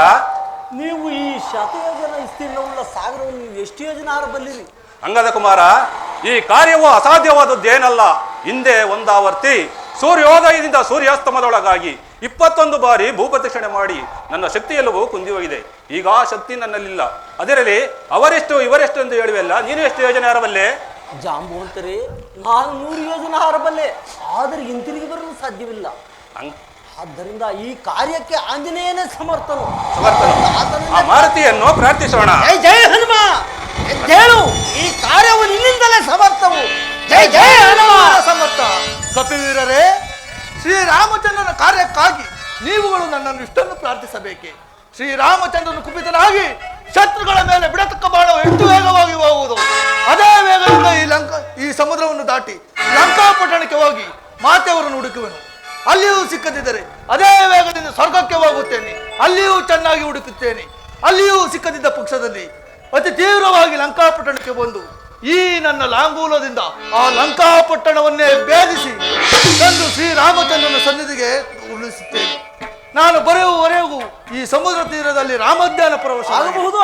E: ನೀವು ಈ ಶತಯೋಜನ ವಿಸ್ತೀರ್ಣವುಳ್ಳ ಸಾಗರವನ್ನು ನೀವು ಎಷ್ಟು ಯೋಜನೆ ಆರಬಲ್ಲಿರಿ?
F: ಅಂಗದ ಕುಮಾರ, ಈ ಕಾರ್ಯವು ಅಸಾಧ್ಯವಾದದ್ದೇನಲ್ಲ. ಹಿಂದೆ ಒಂದಾವರ್ತಿ ಸೂರ್ಯೋದಯದಿಂದ ಸೂರ್ಯಾಸ್ತಮದೊಳಗಾಗಿ 21 ಬಾರಿ ಭೂಪ್ರದಕ್ಷಿಣೆ ಮಾಡಿ ನನ್ನ ಶಕ್ತಿಯೆಲ್ಲವೂ ಕುಂದಿ ಹೋಗಿದೆ. ಈಗ ಆ ಶಕ್ತಿ ನನ್ನಲ್ಲಿಲ್ಲ. ಅದರಲ್ಲಿ ಅವರೆಷ್ಟು ಇವರೆಷ್ಟು ಎಂದು ಹೇಳುವೆಲ್ಲ. ನೀನು ಎಷ್ಟು ಯೋಜನೆ ಆರಬಲ್ಲೆ?
E: ಜಾಂಬವಂತರೇ, ನಾನು 100 ಯೋಜನೆ ಆರಬಲ್ಲೆ, ಆದರೆ ಹಿಂತಿರುಗಿ ಬರಲು ಸಾಧ್ಯವಿಲ್ಲ. ಆದ್ದರಿಂದ ಈ ಕಾರ್ಯಕ್ಕೆ ಆಂಜನೇಯನೇ ಸಮರ್ಥನು.
F: ಆ ಮಾರುತಿಯನ್ನು ಪ್ರಾರ್ಥಿಸೋಣ.
E: ಜೈ ಜೈ ಹನುಮ, ಎದ್ದೇಳು, ಈ ಕಾರ್ಯವು ನಿನ್ನಿಂದಲೇ ಸಮರ್ಥವು. ಜೈ ಜೈ ಹನುಮ.
D: ಸಮರ್ಥ. ಕಪಿವೀರರೇ, ಶ್ರೀರಾಮಚಂದ್ರನ ಕಾರ್ಯಕ್ಕಾಗಿ ನೀವುಗಳು ನನ್ನನ್ನು ಇಷ್ಟನ್ನು ಪ್ರಾರ್ಥಿಸಬೇಕೆ? ಶ್ರೀರಾಮಚಂದ್ರನು ಕುಪಿತನಾಗಿ ಶತ್ರುಗಳ ಮೇಲೆ ಬಿಡತಕ್ಕ ಬಾಣವು ಎಷ್ಟು ವೇಗವಾಗಿ ಹೋಗುವುದು, ಅದೇ ವೇಗದಿಂದ ಈ ಸಮುದ್ರವನ್ನು ದಾಟಿ ಲಂಕಾಪಟ್ಟಣಕ್ಕೆ ಹೋಗಿ ಮಾತೆಯವರನ್ನು ಹುಡುಕುವೆನು. ಅಲ್ಲಿಯೂ ಸಿಕ್ಕದಿದ್ದರೆ ಅದೇ ವೇಗದಿಂದ ಸ್ವರ್ಗಕ್ಕೆ ಹೋಗುತ್ತೇನೆ. ಅಲ್ಲಿಯೂ ಚೆನ್ನಾಗಿ ಹುಡುಕುತ್ತೇನೆ. ಅಲ್ಲಿಯೂ ಸಿಕ್ಕದಿದ್ದ ಪಕ್ಷದಲ್ಲಿ ಅತಿ ತೀವ್ರವಾಗಿ ಲಂಕಾಪಟ್ಟಣಕ್ಕೆ ಬಂದು ಈ ನನ್ನ ಲಾಂಗೂಲದಿಂದ ಆ ಲಂಕಾಪಟ್ಟಣವನ್ನೇ ಭೇದಿಸಿ ತಂದು ಶ್ರೀರಾಮಚಂದ್ರನ ಸನ್ನಿಧಿಗೆ ಉಳಿಸುತ್ತೇನೆ. ನಾನು ಬರೆಯುವವರೆಗೂ ಈ ಸಮುದ್ರ ತೀರದಲ್ಲಿ ರಾಮಧ್ಯಾನ ಪ್ರವೇಶ
F: ಆಗಬಹುದು.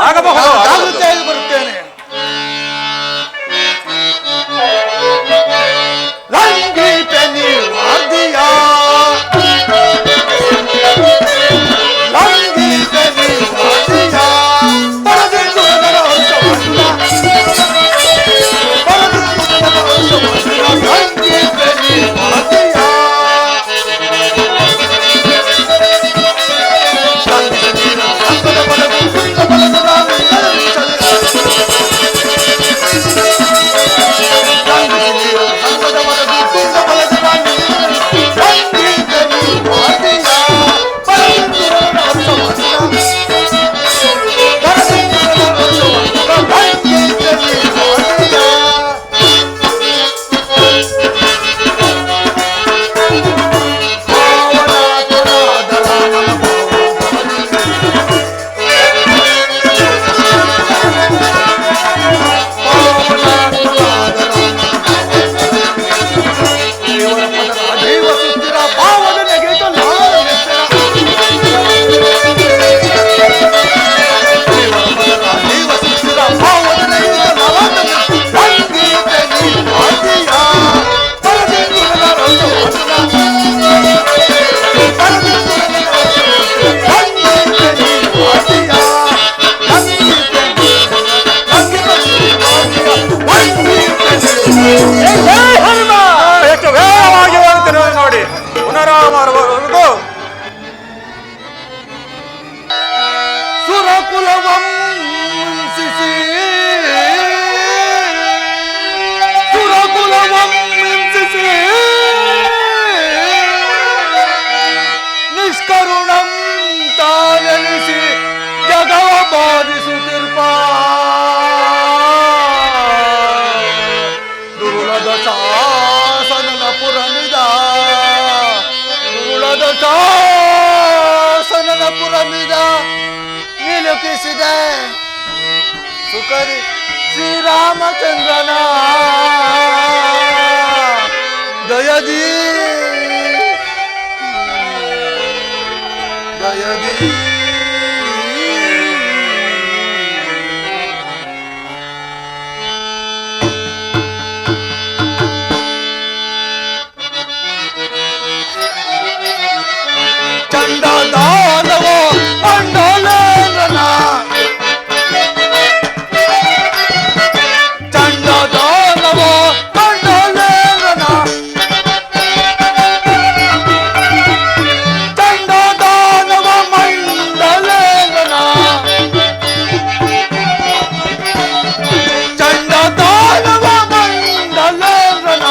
D: ಜಾಗೃತಿಯಾಗಿ ಬರುತ್ತೇನೆ.
F: ಎಷ್ಟು ವೇಗವಾಗಿ ಹೋಗುತ್ತಿರುವುದು ನೋಡಿ. ಪುನರಾವರ್ತಿಸುವುದು
D: ನಿಷ್ಕರುಣಂ ತಾನೆನಿಸಿ ಜಗವ ಬಾಧಿಸುತ್ತಿರ್ಪ ದುರುಳದ ಶಾಸನನ ಪುರಮಿದ ದುರುಳದ ಶಾಸನನ ಪುರಮಿದ ನಿಲುಕಿಸಿದೆ ಸುಕರಿ ಶ್ರೀರಾಮಚಂದ್ರನ ದಯದಿ ದಯದಿ ಚಂಡದಾನವೋ ಮಂಡಲೇಂದ್ರನ ಚಂಡದಾನವೋ ಮಂಡಲೇಂದ್ರನ ಚಂಡದಾನವ ಮಂಡಲೇಂದ್ರನ ಚಂಡದಾನವ ಮಂಡಲೇಂದ್ರನ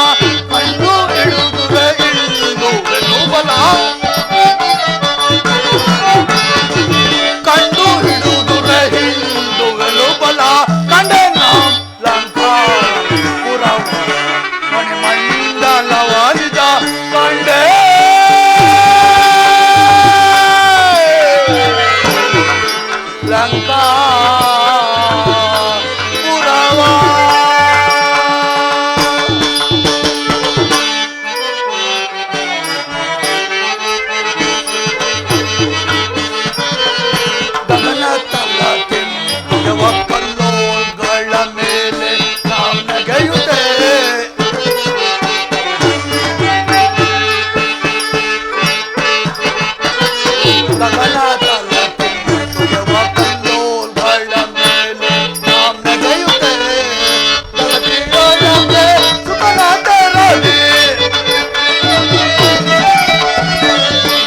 D: ಕಂಡು ಹಿಡಿದುವೆ ಇಂದು ಬಲ ಕಂಡು ಹಿಡುದುರೆ ಹಿಂದುಗಳು ಬಲ ಕಂಡೆ ನಾಂ ಲಂಕಾ ಪುರವ ಮಣಿಮಂಡಲವಾಲಿದ ಕಂಡೆ ಕಲ್ಲೋಗಳ ಮೇಲೆ ನಾವು ನಗೆಯುತ್ತೆ ಗಗನ ತಲಕ್ಕೆ ತುಯವ ಕಲ್ಲೋಗಳ ಮೇಲೆ ನಾವು ನಗೆಯುತ್ತೆ ಜಗತ್ತಿಯೊಳಗೆ ಸುಖನ ತರಲಿ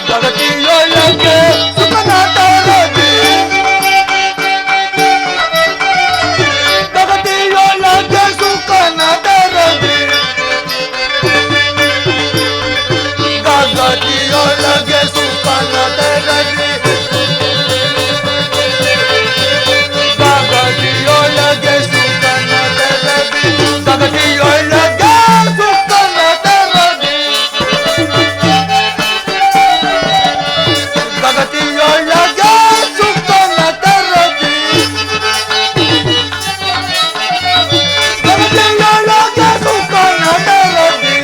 D: ಜಗತ್ತಿಯೊಳಗೆ ಸುಖನ ತರಲಿ ಜಗತ್ತಿಯೊಳಗೆ ಸುಖನ ತರಲಿ ಜಗತ್ತಿಯೊಳಗೆ ಸುಖನ ತರಲಿ ಜಗತ್ತಿಯೊಳಗೆ ಸುಖನ ತರಲಿ ಜಗತ್ತಿಯೊಳಗೆ ಸುಖನ ತರಲಿ ಜಗತ್ತಿಯೊಳಗೆ ಸುಖನ ತರಲಿ ಜಗತ್ತಿಯೊಳಗೆ ಸುಖನ ತರಲಿ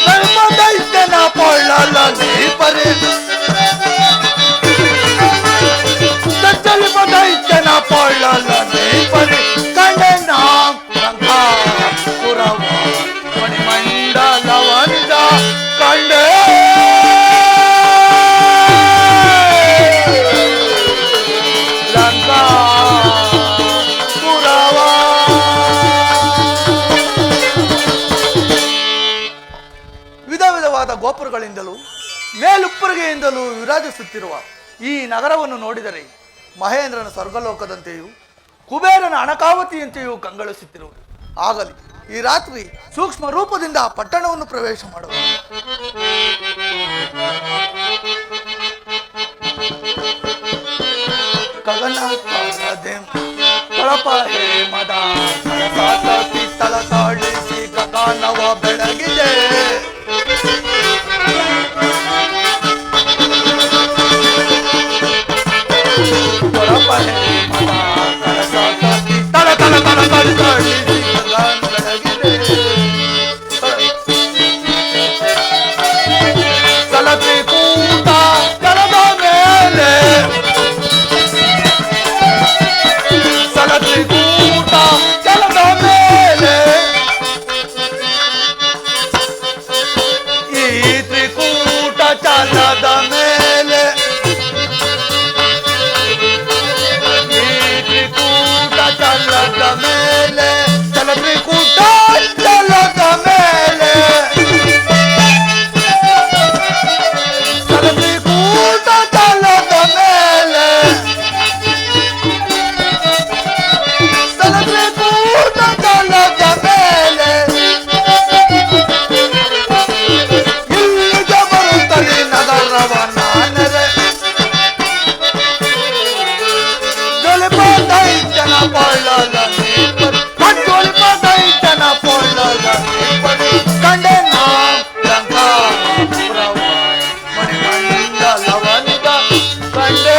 D: ಧರ್ಮದೈತ್ಯನ ಪೊಳ್ಳಲ ನೀಪರೆ ದೈತ್ಯನ ಪೊಳ್ಳಲ ನೀಪರೆ ಕಂಡೆ ನಾಂ ಪುರವ ಮಣಿಮಂಡಲವಂದ ಕಂಡೆ ಲಂಕಾ ಪುರವ ವಿಧ ವಿಧವಾದ ಗೋಪುರಗಳಿಂದಲೂ ಮೇಲುಪ್ಪರಿಗೆಯಿಂದಲೂ ವಿರಾಜಿಸುತ್ತಿರುವ ಈ ನಗರವನ್ನು ನೋಡಿದರೆ ಮಹೇಂದ್ರನ ಸ್ವರ್ಗಲೋಕದಂತೆಯೂ ಕುಬೇರನ ಅಣಕಾವತಿಯಂತೆಯೂ ಕಂಗೊಳಿಸುತ್ತಿರುವುದು. ಆಗಲಿ ಈ ರಾತ್ರಿ ಸೂಕ್ಷ್ಮ ರೂಪದಿಂದ ಪಟ್ಟಣವನ್ನು ಪ್ರವೇಶ ಮಾಡುವ ಗಗನ ಕಳಪ ಹೇಮದ ಪಿತ್ತಳ ತಾಳಿಸಿ ಗಗನವ ಬೆಳಗಿದೆ ಕಳಪ ಹೇಮದ ತಳ ತಳ ತಳ ತಳ ತಾಳಿಸಿ ಗಗನ ಬೆಳಗಿದೆ ಸಲತಿ ಕೂಟ ಜಲದ ಮೇಲೆ ಸಲತಿ ಕೂಟ ಜಲದ ಮೇಲೆ ಈ ತ್ರಿಕೂಟ ಚಲದ ಮೇಲೆ ಈ ತ್ರಿಕೂಟ ಚಲದ ಮೇಲೆ ಚಲ ತ್ರಿಕೂಟ ಚಲದ ಮೇಲೆ ತ್ರಿಕೂಟ ಚಲದ ಮೇಲೆ ತ್ರಿಕೂಟ ಚಲದ ಮೇಲೆ ಇಲ್ಲಿಗೆ ಬರುತ್ತಲೇ ನಗರವ ನಾನರೆ ಜೊಲಿಪ ದೈತ್ಯನ ಪೊಳ್ಳಲ ಜೊಲಿಪ ದೈತ್ಯನ ಪೊಳ್ಳಲ ಕಂಡೆ ನಾ ಲಂಕಾ ಪುರವ ಮಣಿಮಂಡಲವಂದ ಕಂಡೆ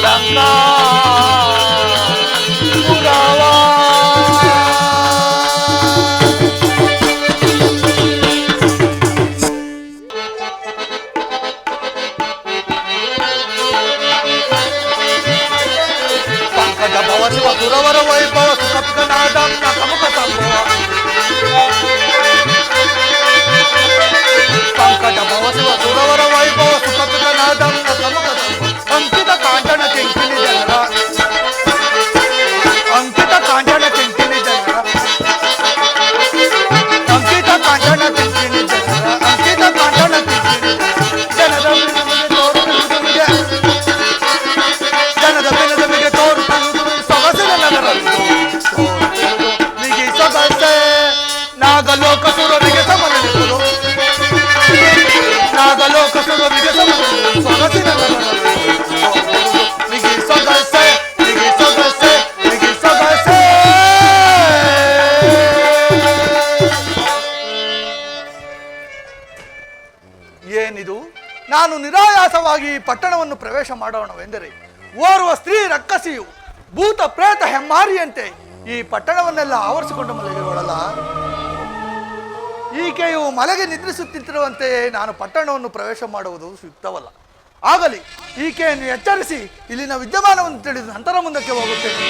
D: ಲಂಕಾ ಪುರವ ಪಂಕಜ ಭವ ಶಿವ ಸುರವರ ವೈಭವ ಸುಖನಾದ ಕಮುಖ ಸಂಭವ ಪಂಕಜ ಭವ ಶಿವ ಸುರವರ ವೈಭವ ಸುಖನಾದ ಕಮುಖ ಅಂಕಿತ ಕಾಂಚನ ಕೆಂಕಿನಿ ಜನರ ಅಂಕಿತ ಕಾಂಚನ ಕೆಂಕಿನಿ ಜನರ ಅಂಕಿತ ಕಾಂಚನ ಕೆಂಕಿನಿ ಜನರ ಅಂಕಿತ ಕಾಂಚನ ಕೆಂಕಿನಿ ಜನರ ತೋರುತ್ತಿರುವುದಕ್ಕೆ ಜನದ ಬೆನದಮಿಗೆ ತೋರುತ್ತಿರುವುದು ಸೊಗಸಿನ ನಗರ ನಿಗಿ ಸೊಗಸೆ ನಾಗಲೋಕ ಸುರರಿಗೆ ಸಮನೆಗಳು ನಾಗಲೋಕ ಸುರರಿಗೆ ಸಮನೆಗಳು ಸೊಗಸಿನ ನಗರ ನಿಗಿ ಸೊಗಸೆ ನಿಗಿ ಸೊಗಸೆ ನಿಗಿ ಸೊಗಸೆ ಏನಿದು ನಾನು ನಿರಾಯಾಸವಾಗಿ ಪಟ್ಟಣವನ್ನು ಪ್ರವೇಶ ಮಾಡೋಣವೆಂದರೆ ಓರ್ವ ಸ್ತ್ರೀ ರಕ್ಕಸಿಯು ಭೂತ ಪ್ರೇತ ಹೆಮ್ಮಾರಿಯಂತೆ ಈ ಪಟ್ಟಣವನ್ನೆಲ್ಲ ಆವರಿಸಿಕೊಂಡು ಮಲಗಿರುವಳಲ್ಲ. ಈಕೆಯು ಮಲೆಗೆ ನಿದ್ರಿಸುತ್ತಿರುವಂತೆಯೇ ನಾನು ಪಟ್ಟಣವನ್ನು ಪ್ರವೇಶ ಮಾಡುವುದು ಸೂಕ್ತವಲ್ಲ. ಆಗಲಿ, ಈಕೆಯನ್ನು ಎಚ್ಚರಿಸಿ ಇಲ್ಲಿನ ವಿದ್ಯಮಾನವನ್ನು ತಿಳಿದು ನಂತರ ಮುಂದಕ್ಕೆ ಹೋಗುತ್ತೇನೆ.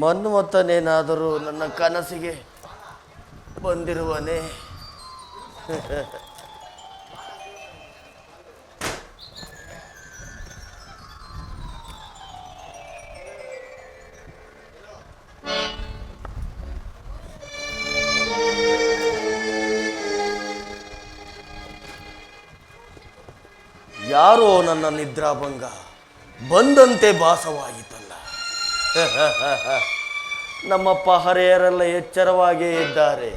C: ಮನ್ಮಥನೇನಾದರೂ ನನ್ನ ಕನಸಿಗೆ ಬಂದಿರುವನೇ? ಯಾರೋ ನನ್ನ ನಿದ್ರಾಭಂಗ ಬಂದಂತೆ ಭಾಸವಾಯಿತಲ್ಲ. ನಮ್ಮಪ್ಪ ಹರೆಯರೆಲ್ಲ ಎಚ್ಚರವಾಗಿಯೇ ಇದ್ದಾರೆ.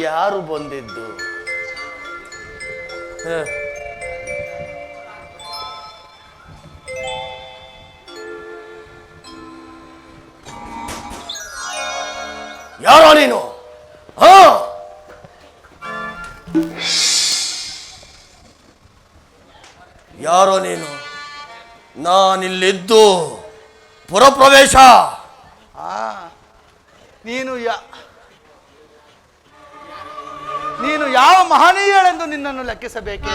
C: ಯಾರು ಬಂದಿದ್ದು? ಯಾರೋ ನೀನು? ಯಾರೋ ನೀನು? ನಾನಿಲ್ಲಿದ್ದು ಪುರಪ್ರವೇಶ.
D: ನೀನು ಯಾವ ಮಹನೀಯಳೆಂದು ನಿನ್ನನ್ನು ಲೆಕ್ಕಿಸಬೇಕೆ?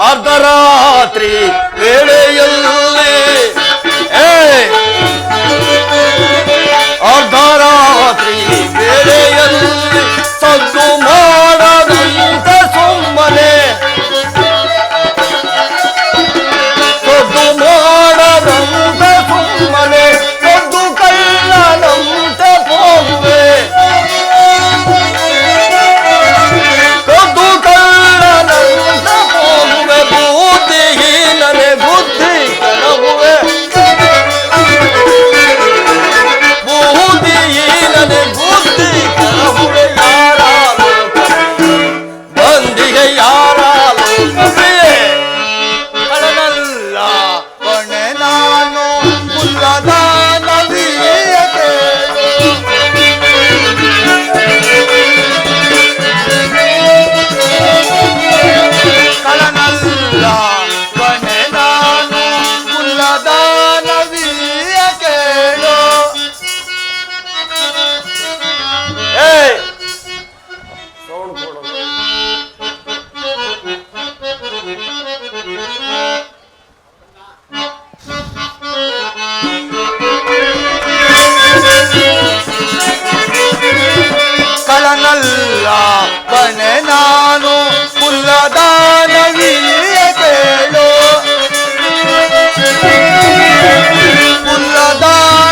C: ಅರ್ಧರಾತ್ರಿ ವೇಳೆಯಲ್ಲಿ ಅರ್ಧರಾತ್ರಿ ವೇಳೆಯಲ್ಲಿ ಸದ್ದು ಮಾಡದಂತೆ ಸುಮ್ಮನೆ ಸದ್ದು ಮಾಡದಂತೆ ಸುಮ್ಮನೆ ಸದ್ದು ಕಳ್ಳನಂತೆ ಹೋಗುವೆ ಕದ್ದು ಕಳ್ಳನಂತೆ ಹೋಗುವೆ ಬುದ್ಧಿಹೀನನೆ ಬುದ್ಧಿ ಕಳಹುವೆ ಬುದ್ಧಿಹೀನನೆ ಬುದ್ಧಿ ಕಳಹುವೆ ಯಾರ ಬಂದಿಗೆ ಯಾರ ಲೋಕವೇ
D: ಕಳನಲ್ಲ ಕೊನೆ ನಾನು ಮುಲ್ಲದ ನದಿಯ ಕೇಳು. ಕಳನಲ್ಲ ಕೊನೆ ನಾನು ಮುಲ್ಲದ ನದಿಯ ಕೇಳು.
C: ಸೌಂಡ್ ಕೊಡೋದು.
D: ಕಳನಲ್ಲ ಕೊನೆ ನಾನು ಮುಲ್ಲದ ನದಿಯ ಕೇಳು. ಮುಲ್ಲದ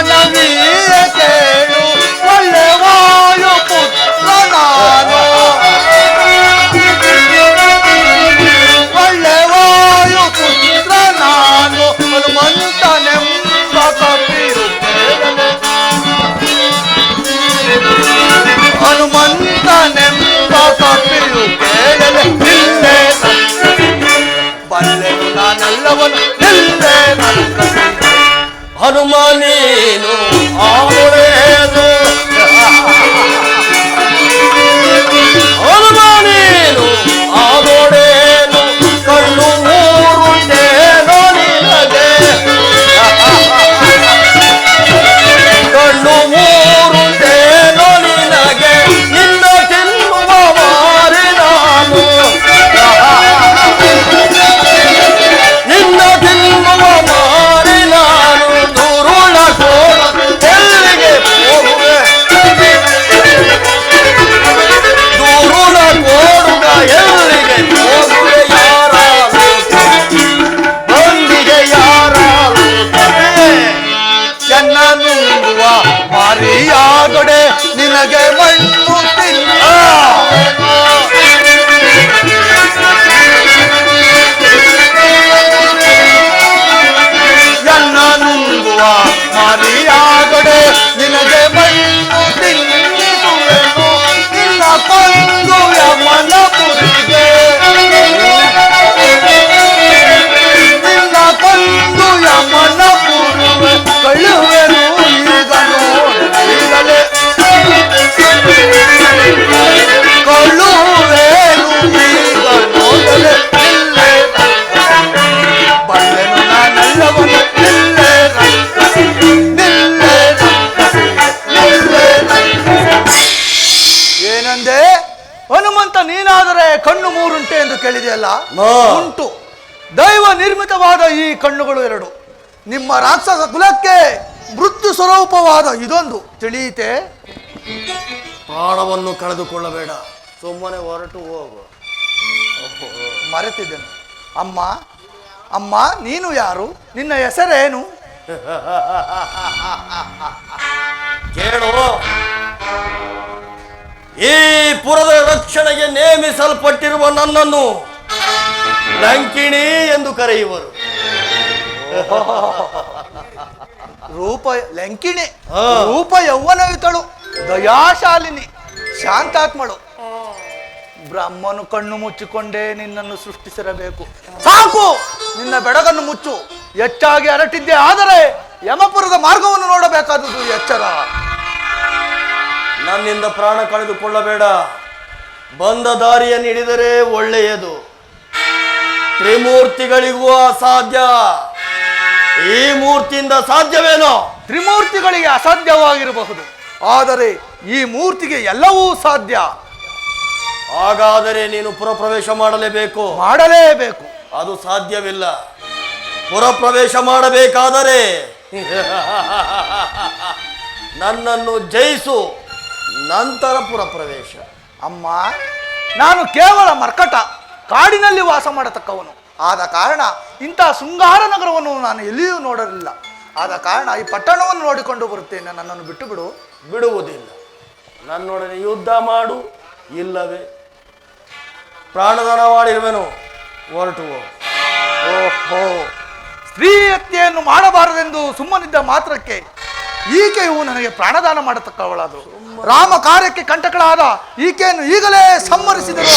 D: ನದಿಯ ಕೇಳು. ಒಳ್ಳೆ ವಾಯು ಪುತ್ರ ನಾನು ಒಳ್ಳೆ ವಾಯು ಪುತ್ರ ನಾನು ಹನುಮಂತನೆಂಬ ಕಪಿಯು ಕೇಳಲೆ ಹನುಮಂತನೆಂಬ ಕಪಿಯು ಕೇಳಲೆ ನಿಲ್ಲೆ ಬಲ್ಲೆನು ನಾನೆಲ್ಲವನು ನಿಲ್ಲೆ
C: ಹನುಮ ನೀನು ಆವಳೇನು ಹನುಮ ನೀನು ಆವಳೇನು ಕಣ್ಣು ಮೂರುಂಟೇನೋ ನಿನಗೆ ಕಣ್ಣು ಮೂರುಂಟೇನೋ ನಿನಗೆ ನಿನ್ನ ತಿನ್ನುವ ಮಾರಿ ನಾನು ನಿನ್ನ ತಿನ್ನುವ ಮಾರಿ ನಾನು ದುರುಳ ಕೋಣ ಎಲ್ಲಿಗೆ
D: ಉಂಟು. ದೈವ ನಿರ್ಮಿತವಾದ ಈ ಕಣ್ಣುಗಳು ಎರಡು, ನಿಮ್ಮ ರಾಕ್ಷಸ ಕುಲಕ್ಕೆ ಮೃತ್ಯು ಸ್ವರೂಪವಾದ ಇದೊಂದು ತಿಳಿಯಿತೆ.
C: ಪ್ರಾಣವನ್ನು ಕಳೆದುಕೊಳ್ಳಬೇಡ, ಸುಮ್ಮನೆ ಹೊರಟು ಹೋಗು.
D: ಮರೆತಿದ್ದೇನೆ. ಅಮ್ಮ ಅಮ್ಮ, ನೀನು ಯಾರು? ನಿನ್ನ ಹೆಸರೇನು?
C: ಕೇಳು, ಈ ಪುರದ ರಕ್ಷಣೆಗೆ ನೇಮಿಸಲ್ಪಟ್ಟಿರುವ ನನ್ನನ್ನು ಲಂಕಿಣಿ ಎಂದು ಕರೆಯುವರು.
D: ರೂಪ ಲಂಕಿಣಿ, ರೂಪ ಯೌವನವಿತಳು, ದಯಾಶಾಲಿನಿ, ಶಾಂತಾತ್ಮಳು. ಬ್ರಹ್ಮನು ಕಣ್ಣು ಮುಚ್ಚಿಕೊಂಡೇ ನಿನ್ನನ್ನು ಸೃಷ್ಟಿಸಿರಬೇಕು. ಸಾಕು, ನಿನ್ನ ಬೆಡಗನ್ನು ಮುಚ್ಚು. ಹೆಚ್ಚಾಗಿ ಅರಟಿದ್ದೆ ಆದರೆ ಯಮಪುರದ ಮಾರ್ಗವನ್ನು ನೋಡಬೇಕಾದುದು ಎಚ್ಚರ.
C: ನನ್ನಿಂದ ಪ್ರಾಣ ಕಳೆದುಕೊಳ್ಳಬೇಡ, ಬಂದ ದಾರಿಯನ್ನು ಹಿಡಿದರೆ ಒಳ್ಳೆಯದು. ತ್ರಿಮೂರ್ತಿಗಳಿಗೂ ಅಸಾಧ್ಯ, ಈ ಮೂರ್ತಿಯಿಂದ ಸಾಧ್ಯವೇನೋ?
D: ತ್ರಿಮೂರ್ತಿಗಳಿಗೆ ಅಸಾಧ್ಯವಾಗಿರಬಹುದು, ಆದರೆ ಈ ಮೂರ್ತಿಗೆ ಎಲ್ಲವೂ ಸಾಧ್ಯ.
C: ಹಾಗಾದರೆ ನೀನು ಪುರಪ್ರವೇಶ ಮಾಡಲೇಬೇಕು.
D: ಮಾಡಲೇಬೇಕು.
C: ಅದು ಸಾಧ್ಯವಿಲ್ಲ. ಪುರಪ್ರವೇಶ ಮಾಡಬೇಕಾದರೆ ನನ್ನನ್ನು ಜಯಿಸು, ನಂತರ ಪುರಪ್ರವೇಶ.
D: ಅಮ್ಮ, ನಾನು ಕೇವಲ ಮರ್ಕಟ, ಕಾಡಿನಲ್ಲಿ ವಾಸ ಮಾಡತಕ್ಕವನು. ಆದ ಕಾರಣ ಇಂಥ ಶೃಂಗಾರ ನಗರವನ್ನು ನಾನು ಎಲ್ಲಿಯೂ ನೋಡಲಿಲ್ಲ. ಆದ ಕಾರಣ ಈ ಪಟ್ಟಣವನ್ನು ನೋಡಿಕೊಂಡು ಬರುತ್ತೇನೆ. ನನ್ನನ್ನು ಬಿಟ್ಟು ಬಿಡು.
C: ಬಿಡುವುದಿಲ್ಲ. ನನ್ನೊಡನೆ ಯುದ್ಧ ಮಾಡು, ಇಲ್ಲವೇ ಪ್ರಾಣದಾನ ಮಾಡಿರುವೆನು. ಹೊರಟು ಹೋಗು.
D: ಓಹೋ, ಸ್ತ್ರೀ ಹತ್ಯೆಯನ್ನು ಮಾಡಬಾರದೆಂದು ಸುಮ್ಮನಿದ್ದ ಮಾತ್ರಕ್ಕೆ ಈಕೆಯು ನನಗೆ ಪ್ರಾಣದಾನ ಮಾಡತಕ್ಕವಳಾದು. ರಾಮ ಕಾರ್ಯಕ್ಕೆ ಕಂಟಕಳಾದ ಈಕೆಯನ್ನು ಈಗಲೇ ಸಂಹರಿಸಿದರು.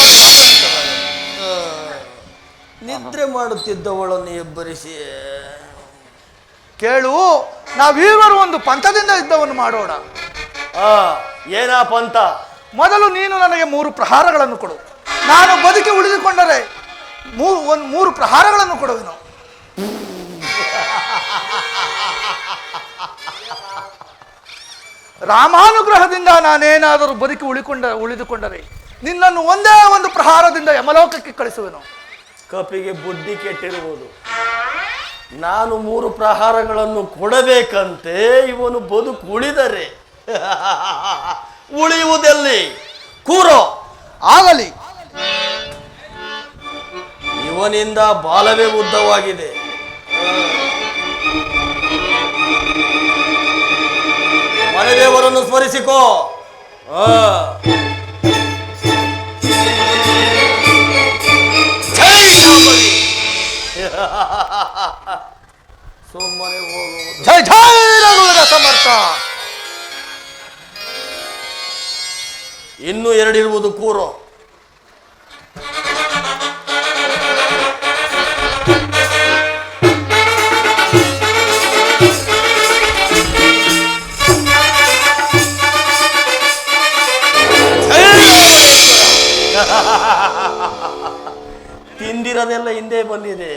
C: ನಿದ್ರೆ ಮಾಡುತ್ತಿದ್ದವಳನ್ನು ಎಬ್ಬರಿಸಿ
D: ಕೇಳು, ನಾವೀವರು ಒಂದು ಪಂಥದಿಂದ ಯುದ್ಧವನ್ನು ಮಾಡೋಣ.
C: ಏನಾ ಪಂಥ?
D: ಮೊದಲು ನೀನು ನನಗೆ 3 ಪ್ರಹಾರಗಳನ್ನು ಕೊಡು. ನಾನು ಬದುಕಿ ಉಳಿದುಕೊಂಡರೆ 3 ಪ್ರಹಾರಗಳನ್ನು ಕೊಡುವೆನು. ರಾಮಾನುಗ್ರಹದಿಂದ ನಾನೇನಾದರೂ ಬದುಕಿ ಉಳಿದುಕೊಂಡರೆ ನಿನ್ನನ್ನು ಒಂದೇ ಒಂದು ಪ್ರಹಾರದಿಂದ ಯಮಲೋಕಕ್ಕೆ ಕಳಿಸುವೆನು.
C: ಕಪಿಗೆ ಬುದ್ಧಿ ಕೆಟ್ಟಿರುವುದು. ನಾನು 3 ಪ್ರಹಾರಗಳನ್ನು ಕೊಡಬೇಕಂತೆ, ಇವನು ಬದುಕು ಉಳಿದರೆ ಉಳಿಯುವುದೆಲ್ಲಿ? ಕೂರೋ.
D: ಆಗಲಿ.
C: ಇವನಿಂದ ಬಾಲವೇ ಉದ್ದವಾಗಿದೆ. ಮನೆದೇವರನ್ನು ಸ್ಮರಿಸಿಕೋ. ಸುಮ್ಮನೆ ಹೋಗುವುದು.
D: ಜಯ ಜಯ ರಘುವೀರ ಸಮರ್ಥ.
C: ಇನ್ನೂ 2 ಇರುವುದು. ಕೂರೋ. ತಿಂದಿರೋದೆಲ್ಲ ಹಿಂದೆ ಬಂದಿದೆ.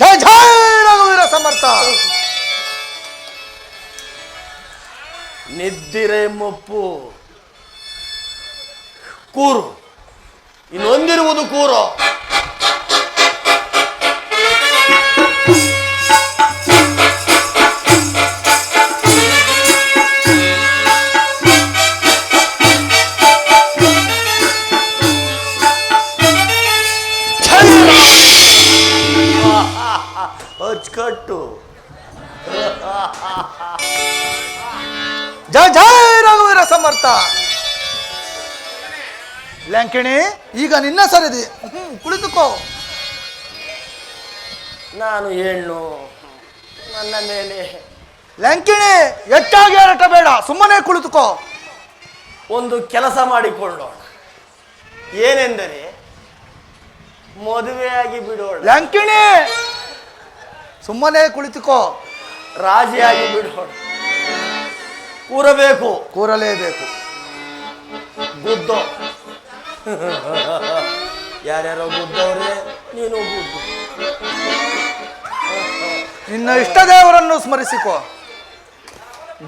D: ಜಯ ಜಯ ರಘುವೀರ ಸಮರ್ಥ.
C: ನಿದ್ದಿರೆ ಮುಪ್ಪು. ಕೂರು. ಇನ್ನೊಂದಿರುವುದು. ಕೂರೋ. ಅಚ್ಚುಕಟ್ಟು.
D: ಜಯ ಜಯ ರಘುವೀರ ಸಮರ್ಥ. ಲಂಕಿಣಿ, ಈಗ ನಿನ್ನ ಸರಿದಿ. ಕುಳಿತುಕೋ.
C: ನಾನು ಹೇಳು, ನನ್ನ ಮೇಲೆ
D: ಲಂಕಿಣಿ, ಹೆಚ್ಚಾಗಿ ಹರಟಬೇಡ, ಸುಮ್ಮನೆ ಕುಳಿತುಕೋ.
C: ಒಂದು ಕೆಲಸ ಮಾಡಿಕೊಳ್ಳೋಣ. ಏನೆಂದರೆ ಮದುವೆಯಾಗಿ ಬಿಡೋಣ.
D: ಲಂಕಿಣಿ, ಸುಮ್ಮನೆ ಕುಳಿತುಕೋ.
C: ರಾಜಿಯಾಗಿ ಬಿಡೋಣ. ಕೂರಬೇಕು.
D: ಕೂರಲೇಬೇಕು.
C: ಗುದ್ದೋ. ಯಾರ್ಯಾರೋ ಗುದ್ದವ್ರೆ, ನೀನು ಗುದ್ದು.
D: ನಿನ್ನ ಇಷ್ಟ ದೇವರನ್ನು ಸ್ಮರಿಸಿಕೋ.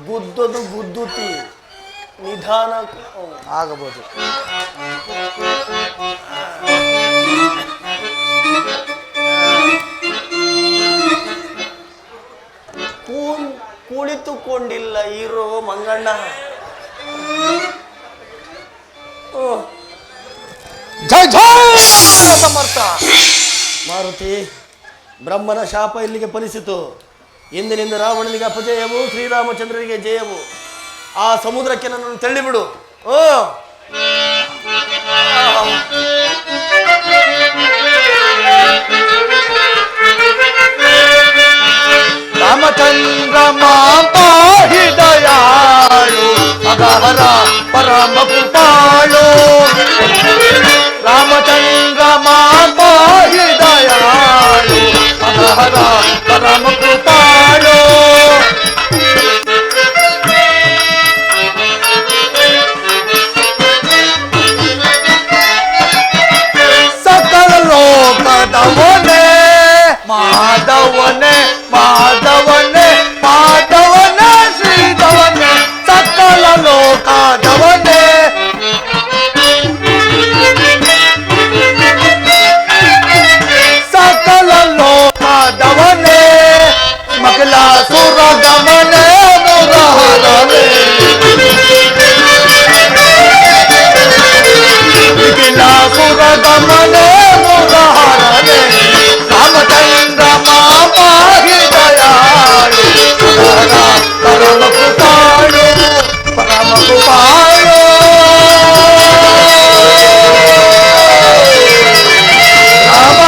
C: ಗುದ್ದದು ಗುದ್ದುತ್ತಿ. ನಿಧಾನ
D: ಆಗಬಹುದು.
C: ಕುಳಿತುಕೊಂಡಿಲ್ಲ ಇರೋ ಮಂಗಣ್ಣ.
D: ಜೈ ಜೈ ಸಮರ್ಥ.
C: ಮಾರುತಿ, ಬ್ರಹ್ಮನ ಶಾಪ ಇಲ್ಲಿಗೆ ಫಲಿಸಿತು. ಇಂದಿನಿಂದ ರಾವಣನಿಗೆ ಅಪಜಯವು, ಶ್ರೀರಾಮಚಂದ್ರನಿಗೆ ಜಯವು. ಆ ಸಮುದ್ರಕ್ಕೆ ನನ್ನನ್ನು ತಳ್ಳಿಬಿಡು.
D: ರಾಮಚಂದ್ರ ಮಾಪಾಹಿ ದಯಾಳು ಅಗಹರ ಪರಮ ಕೃಪಾಳು. ರಾಮಚಂದ್ರ ಮಾಪಾಹಿ ದಯಾಳು ಅಗಹರ ಪರಮ ಕೃಪಾಳು. ಸಕಲ ಲೋಕದವನೇ ಮಾಧವನೇ ಮಾಧವನೇ ಮಾಧವನೇ ಶ್ರೀಧವನೇ ಸಕಲ ಲೋಕದವನೇ. ಸಕಲ ಲೋಕದವನೇ ಮಕಲಾಸುರ ಗಮನೆ ಮುರಹರನೇ. ಮಕಲಾಸುರ ಗಮನೆ ಮುರಹರನೇ. ರಾಮಚಂದ್ರ ಮಾಪಾಹಿ ದಯಾಳು ಪರಮ ಕೃಪಾಳು ಪರಮ ಕೃಪಾಳು. ರಾಮ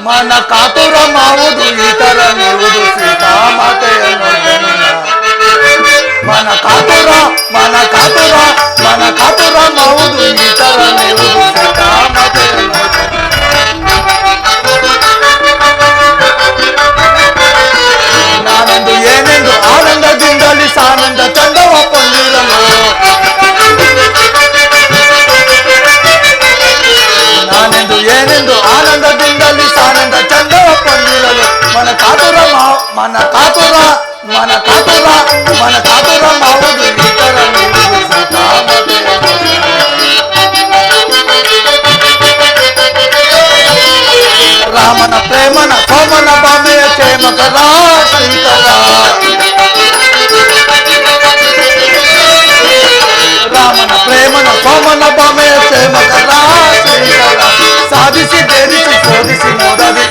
D: ಮನ ಕಾತುರ ಮಾಡುವುದು ಇತರ ನೀವುದು ಸೀತಾ ಮಾತೆಯನ್ನು. ಮನ ಕಾತುರ ಮನ ಕಾತುರ ಮನ ಕಾತುರ ಮಾಡುವುದು ಇತರ ನೀವುದು ಸೀತಾ ಮಾತೆಯನ್ನು. ನಾನೆಂದು ಏನೆಂದು ಆನಂದದಿಂದಲೇ ಸಾನಂದ ಚಂದವ ಕೊಂಡಿರಲು. ನಾನೆಂದು ಏನೆಂದು ಆನಂದದಿಂದಲೇ ಸಾನಂದ ಚಂದವ ಕೊಂಡಿರಲು. ಮನ ಕಾತುರ ಮನ ಕಾತುರ ಮನ ಕಾತುರ ಮನ ಕಾತುರ ಮಾಡುವುದು ಇತರ ನೀವುದು ಸೀತಾ ರಾಮನ ಪ್ರೇಮನ ಸೋಮನ ಬಾಮೆಯ ಕ್ಷೇಮಕರ ಶ್ರೀಕರ. ರಾಮನ ಪ್ರೇಮನ ಸೋಮನ ಬಾಮೆಯ ಕ್ಷೇಮಕರ ಶ್ರೀಕರ. ಸಾಧಿಸಿ ಬೇರಿಸಿ ಶೋಧಿಸಿ ನೋಡದೆ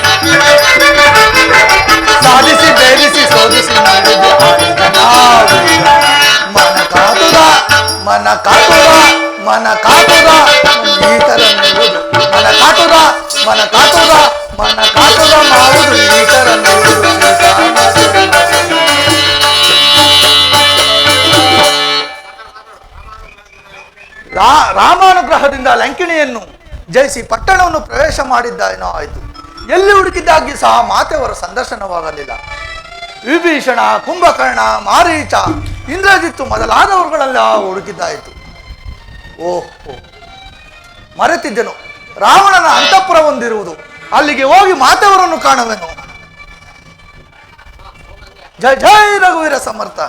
D: ಸಾಧಿಸಿ ಬೇರಿಸಿ ಶೋಧಿಸಿ ನೋಡಿದೆ ಆಡಿದ ನಾವೀಗ. ಮನ ಕಾತುರ ಮನ ಕಾತುರ ಮನ ಕಾತುರ ಈತರ ನೀಡುವುದು. ಮನ ಕಾತುರ ಮನ ಕಾತುರ ಮನ ಕಾತುರ ಮಾಡುವುದು ಈತರ ನೀಡುವುದು. ರಾಮಾನುಗ್ರಹದಿಂದ ಲಂಕಿಣಿಯನ್ನು ಜಯಿಸಿ ಪಟ್ಟಣವನ್ನು ಪ್ರವೇಶ ಮಾಡಿದ್ದ ಏನೋ ಆಯಿತು. ಎಲ್ಲಿ ಹುಡುಕಿದ್ದಾಗಿ ಸಹ ಮಾತೆಯವರ ಸಂದರ್ಶನವಾಗಲಿಲ್ಲ. ವಿಭೀಷಣ, ಕುಂಭಕರ್ಣ, ಮಾರೀಚ, ಇಂದ್ರಜಿತ್ತು ಮೊದಲಾದವರುಗಳೆಲ್ಲ ಹುಡುಕಿದ್ದಾಯಿತು. ಓಹೋ, ಮರೆತಿದ್ದೆನು, ರಾವಣನ ಅಂತಃಪುರ ಹೊಂದಿರುವುದು. ಅಲ್ಲಿಗೆ ಹೋಗಿ ಮಾತೆಯವರನ್ನು ಕಾಣುವೆನು. ಜಯ ಜಯ ರಘುವೀರ ಸಮರ್ಥ.